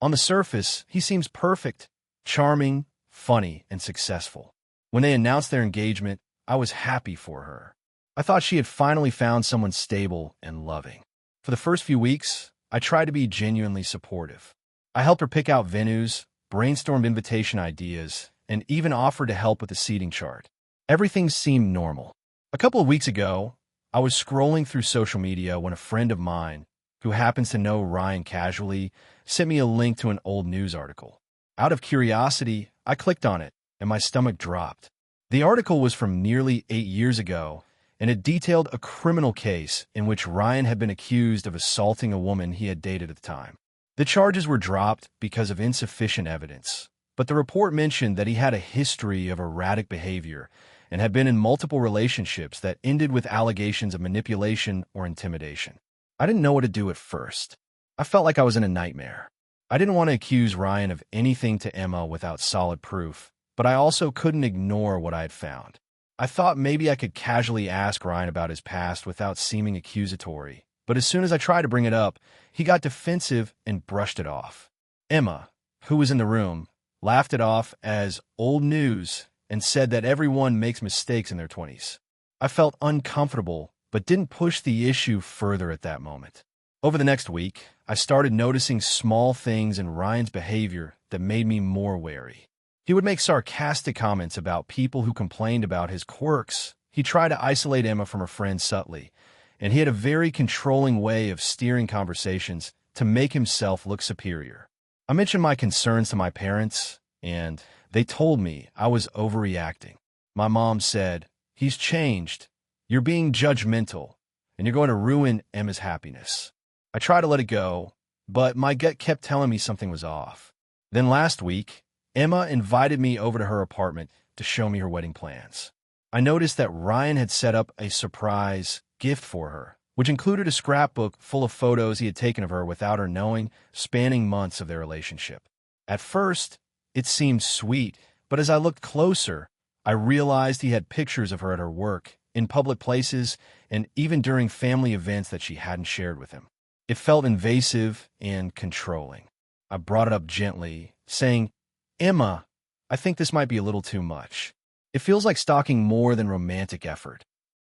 [SPEAKER 1] On the surface, he seems perfect, charming, funny, and successful. When they announced their engagement, I was happy for her. I thought she had finally found someone stable and loving. For the first few weeks, I tried to be genuinely supportive. I helped her pick out venues, brainstormed invitation ideas, and even offered to help with the seating chart. Everything seemed normal. A couple of weeks ago, I was scrolling through social media when a friend of mine, who happens to know Ryan casually, sent me a link to an old news article. Out of curiosity, I clicked on it, and my stomach dropped. The article was from nearly 8 years ago, and it detailed a criminal case in which Ryan had been accused of assaulting a woman he had dated at the time. The charges were dropped because of insufficient evidence, but the report mentioned that he had a history of erratic behavior and had been in multiple relationships that ended with allegations of manipulation or intimidation. I didn't know what to do at first. I felt like I was in a nightmare. I didn't want to accuse Ryan of anything to Emma without solid proof, but I also couldn't ignore what I had found. I thought maybe I could casually ask Ryan about his past without seeming accusatory, but as soon as I tried to bring it up, he got defensive and brushed it off. Emma, who was in the room, laughed it off as old news and said that everyone makes mistakes in their 20s. I felt uncomfortable, but didn't push the issue further at that moment. Over the next week, I started noticing small things in Ryan's behavior that made me more wary. He would make sarcastic comments about people who complained about his quirks. He tried to isolate Emma from her friends subtly, and he had a very controlling way of steering conversations to make himself look superior. I mentioned my concerns to my parents, and they told me I was overreacting. My mom said, "He's changed. You're being judgmental, and you're going to ruin Emma's happiness." I tried to let it go, but my gut kept telling me something was off. Then last week, Emma invited me over to her apartment to show me her wedding plans. I noticed that Ryan had set up a surprise gift for her, which included a scrapbook full of photos he had taken of her without her knowing, spanning months of their relationship. At first, it seemed sweet, but as I looked closer, I realized he had pictures of her at her work, in public places, and even during family events that she hadn't shared with him. It felt invasive and controlling. I brought it up gently, saying, "Emma, I think this might be a little too much. It feels like stalking more than romantic effort."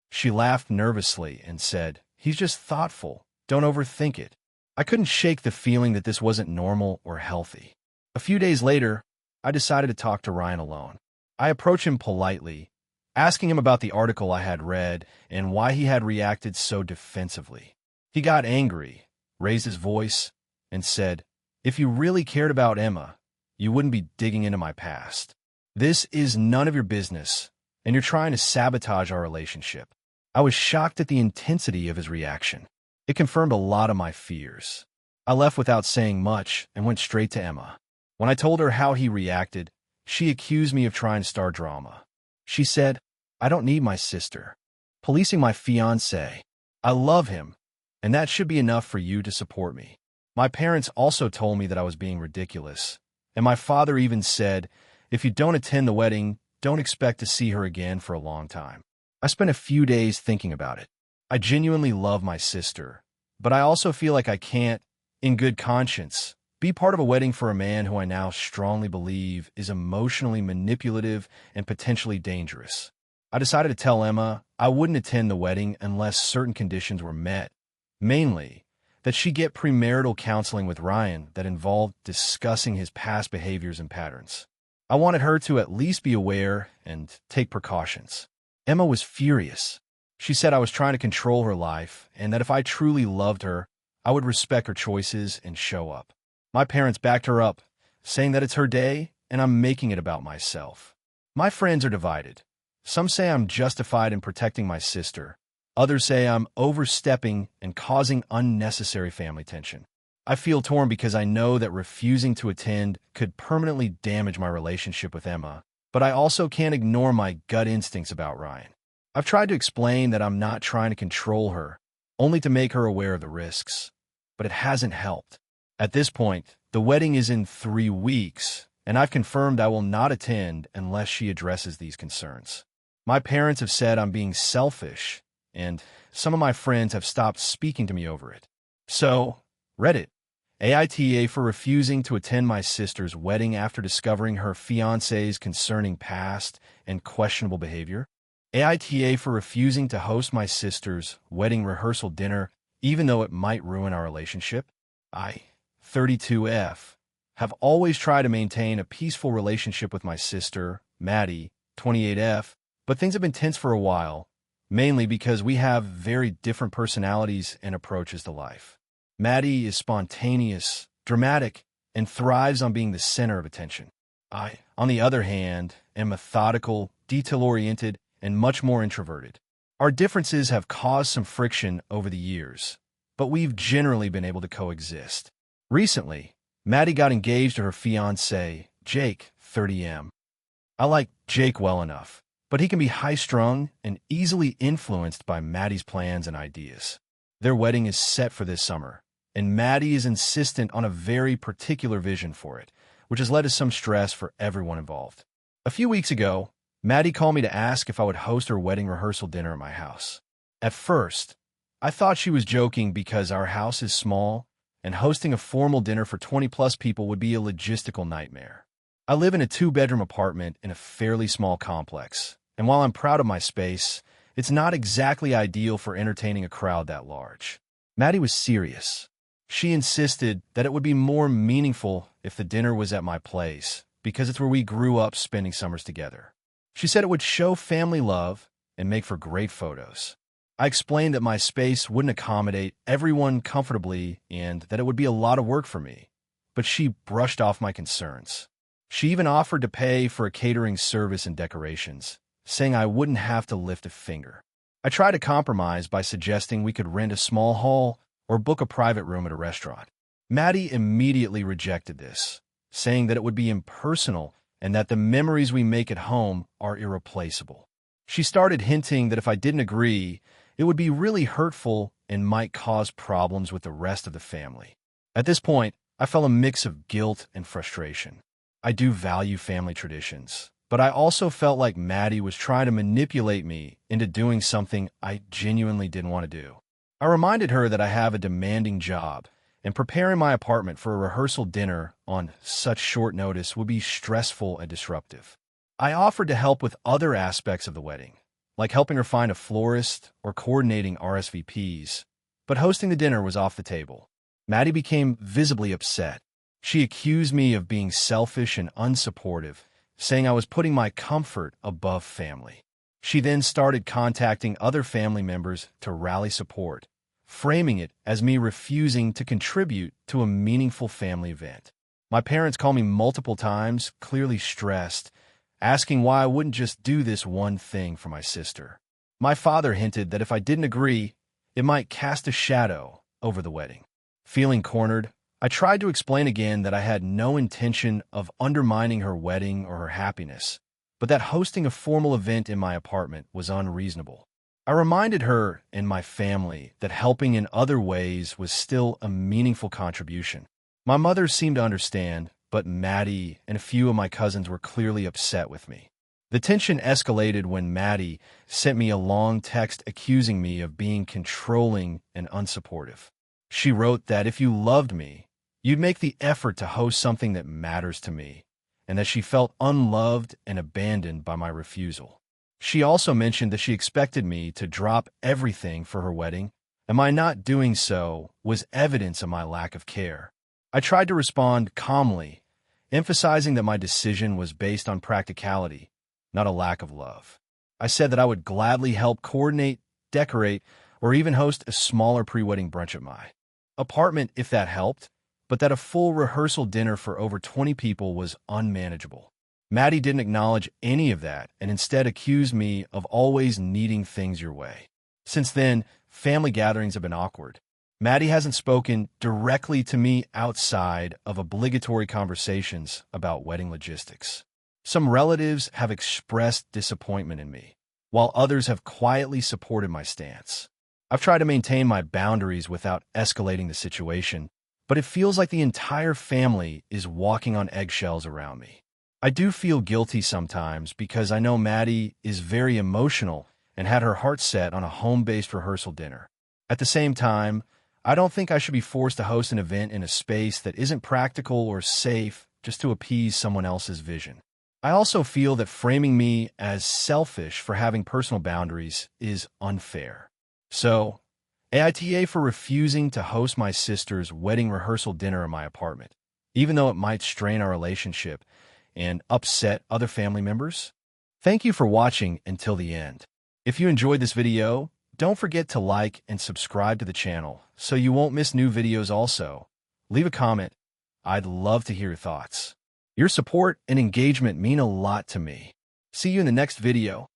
[SPEAKER 1] She laughed nervously and said, "He's just thoughtful. Don't overthink it." I couldn't shake the feeling that this wasn't normal or healthy. A few days later, I decided to talk to Ryan alone. I approached him politely, asking him about the article I had read and why he had reacted so defensively. He got angry, raised his voice, and said, "If you really cared about Emma, you wouldn't be digging into my past. This is none of your business, and you're trying to sabotage our relationship." I was shocked at the intensity of his reaction. It confirmed a lot of my fears. I left without saying much and went straight to Emma. When I told her how he reacted, she accused me of trying to start drama. She said, "I don't need my sister policing my fiancé. I love him, and that should be enough for you to support me." My parents also told me that I was being ridiculous, and my father even said, "If you don't attend the wedding, don't expect to see her again for a long time." I spent a few days thinking about it. I genuinely love my sister, but I also feel like I can't, in good conscience, be part of a wedding for a man who I now strongly believe is emotionally manipulative and potentially dangerous. I decided to tell Emma I wouldn't attend the wedding unless certain conditions were met, mainly that she get premarital counseling with Ryan that involved discussing his past behaviors and patterns. I wanted her to at least be aware and take precautions. Emma was furious. She said I was trying to control her life and that if I truly loved her, I would respect her choices and show up. My parents backed her up, saying that it's her day and I'm making it about myself. My friends are divided. Some say I'm justified in protecting my sister. Others say I'm overstepping and causing unnecessary family tension. I feel torn because I know that refusing to attend could permanently damage my relationship with Emma, but I also can't ignore my gut instincts about Ryan. I've tried to explain that I'm not trying to control her, only to make her aware of the risks, but it hasn't helped. At this point, the wedding is in 3 weeks, and I've confirmed I will not attend unless she addresses these concerns. My parents have said I'm being selfish, and some of my friends have stopped speaking to me over it. So, Reddit AITA for refusing to attend my sister's wedding after discovering her fiancé's concerning past and questionable behavior. AITA for refusing to host my sister's wedding rehearsal dinner even though it might ruin our relationship. I, 32F, have always tried to maintain a peaceful relationship with my sister, Maddie, 28F, but things have been tense for a while, mainly because we have very different personalities and approaches to life. Maddie is spontaneous, dramatic, and thrives on being the center of attention. I, on the other hand, am methodical, detail-oriented, and much more introverted. Our differences have caused some friction over the years, but we've generally been able to coexist. Recently, Maddie got engaged to her fiancé, Jake, 30M. I like Jake well enough, but he can be high-strung and easily influenced by Maddie's plans and ideas. Their wedding is set for this summer, and Maddie is insistent on a very particular vision for it, which has led to some stress for everyone involved. A few weeks ago, Maddie called me to ask if I would host her wedding rehearsal dinner at my house. At first, I thought she was joking because our house is small, and hosting a formal dinner for 20-plus people would be a logistical nightmare. I live in a 2-bedroom apartment in a fairly small complex, and while I'm proud of my space, it's not exactly ideal for entertaining a crowd that large. Maddie was serious. She insisted that it would be more meaningful if the dinner was at my place, because it's where we grew up spending summers together. She said it would show family love and make for great photos. I explained that my space wouldn't accommodate everyone comfortably and that it would be a lot of work for me, but she brushed off my concerns. She even offered to pay for a catering service and decorations, saying I wouldn't have to lift a finger. I tried to compromise by suggesting we could rent a small hall or book a private room at a restaurant. Maddie immediately rejected this, saying that it would be impersonal and that the memories we make at home are irreplaceable. She started hinting that if I didn't agree, it would be really hurtful and might cause problems with the rest of the family. At this point, I felt a mix of guilt and frustration. I do value family traditions, but I also felt like Maddie was trying to manipulate me into doing something I genuinely didn't want to do. I reminded her that I have a demanding job, and preparing my apartment for a rehearsal dinner on such short notice would be stressful and disruptive. I offered to help with other aspects of the wedding, like helping her find a florist or coordinating RSVPs, but hosting the dinner was off the table. Maddie became visibly upset. She accused me of being selfish and unsupportive, saying I was putting my comfort above family. She then started contacting other family members to rally support, framing it as me refusing to contribute to a meaningful family event. My parents called me multiple times, clearly stressed, asking why I wouldn't just do this one thing for my sister. My father hinted that if I didn't agree, it might cast a shadow over the wedding. Feeling cornered, I tried to explain again that I had no intention of undermining her wedding or her happiness, but that hosting a formal event in my apartment was unreasonable. I reminded her and my family that helping in other ways was still a meaningful contribution. My mother seemed to understand, but Maddie and a few of my cousins were clearly upset with me. The tension escalated when Maddie sent me a long text accusing me of being controlling and unsupportive. She wrote that if you loved me, you'd make the effort to host something that matters to me, and that she felt unloved and abandoned by my refusal. She also mentioned that she expected me to drop everything for her wedding, and my not doing so was evidence of my lack of care. I tried to respond calmly, emphasizing that my decision was based on practicality, not a lack of love. I said that I would gladly help coordinate, decorate, or even host a smaller pre-wedding brunch at my apartment if that helped, but that a full rehearsal dinner for over 20 people was unmanageable. Maddie didn't acknowledge any of that and instead accused me of always needing things your way. Since then, family gatherings have been awkward. Maddie hasn't spoken directly to me outside of obligatory conversations about wedding logistics. Some relatives have expressed disappointment in me, while others have quietly supported my stance. I've tried to maintain my boundaries without escalating the situation, but it feels like the entire family is walking on eggshells around me. I do feel guilty sometimes because I know Maddie is very emotional and had her heart set on a home-based rehearsal dinner. At the same time, I don't think I should be forced to host an event in a space that isn't practical or safe just to appease someone else's vision. I also feel that framing me as selfish for having personal boundaries is unfair. So, AITA for refusing to host my sister's wedding rehearsal dinner in my apartment, even though it might strain our relationship and upset other family members. Thank you for watching until the end. If you enjoyed this video, don't forget to like and subscribe to the channel so you won't miss new videos also. Leave a comment. I'd love to hear your thoughts. Your support and engagement mean a lot to me. See you in the next video.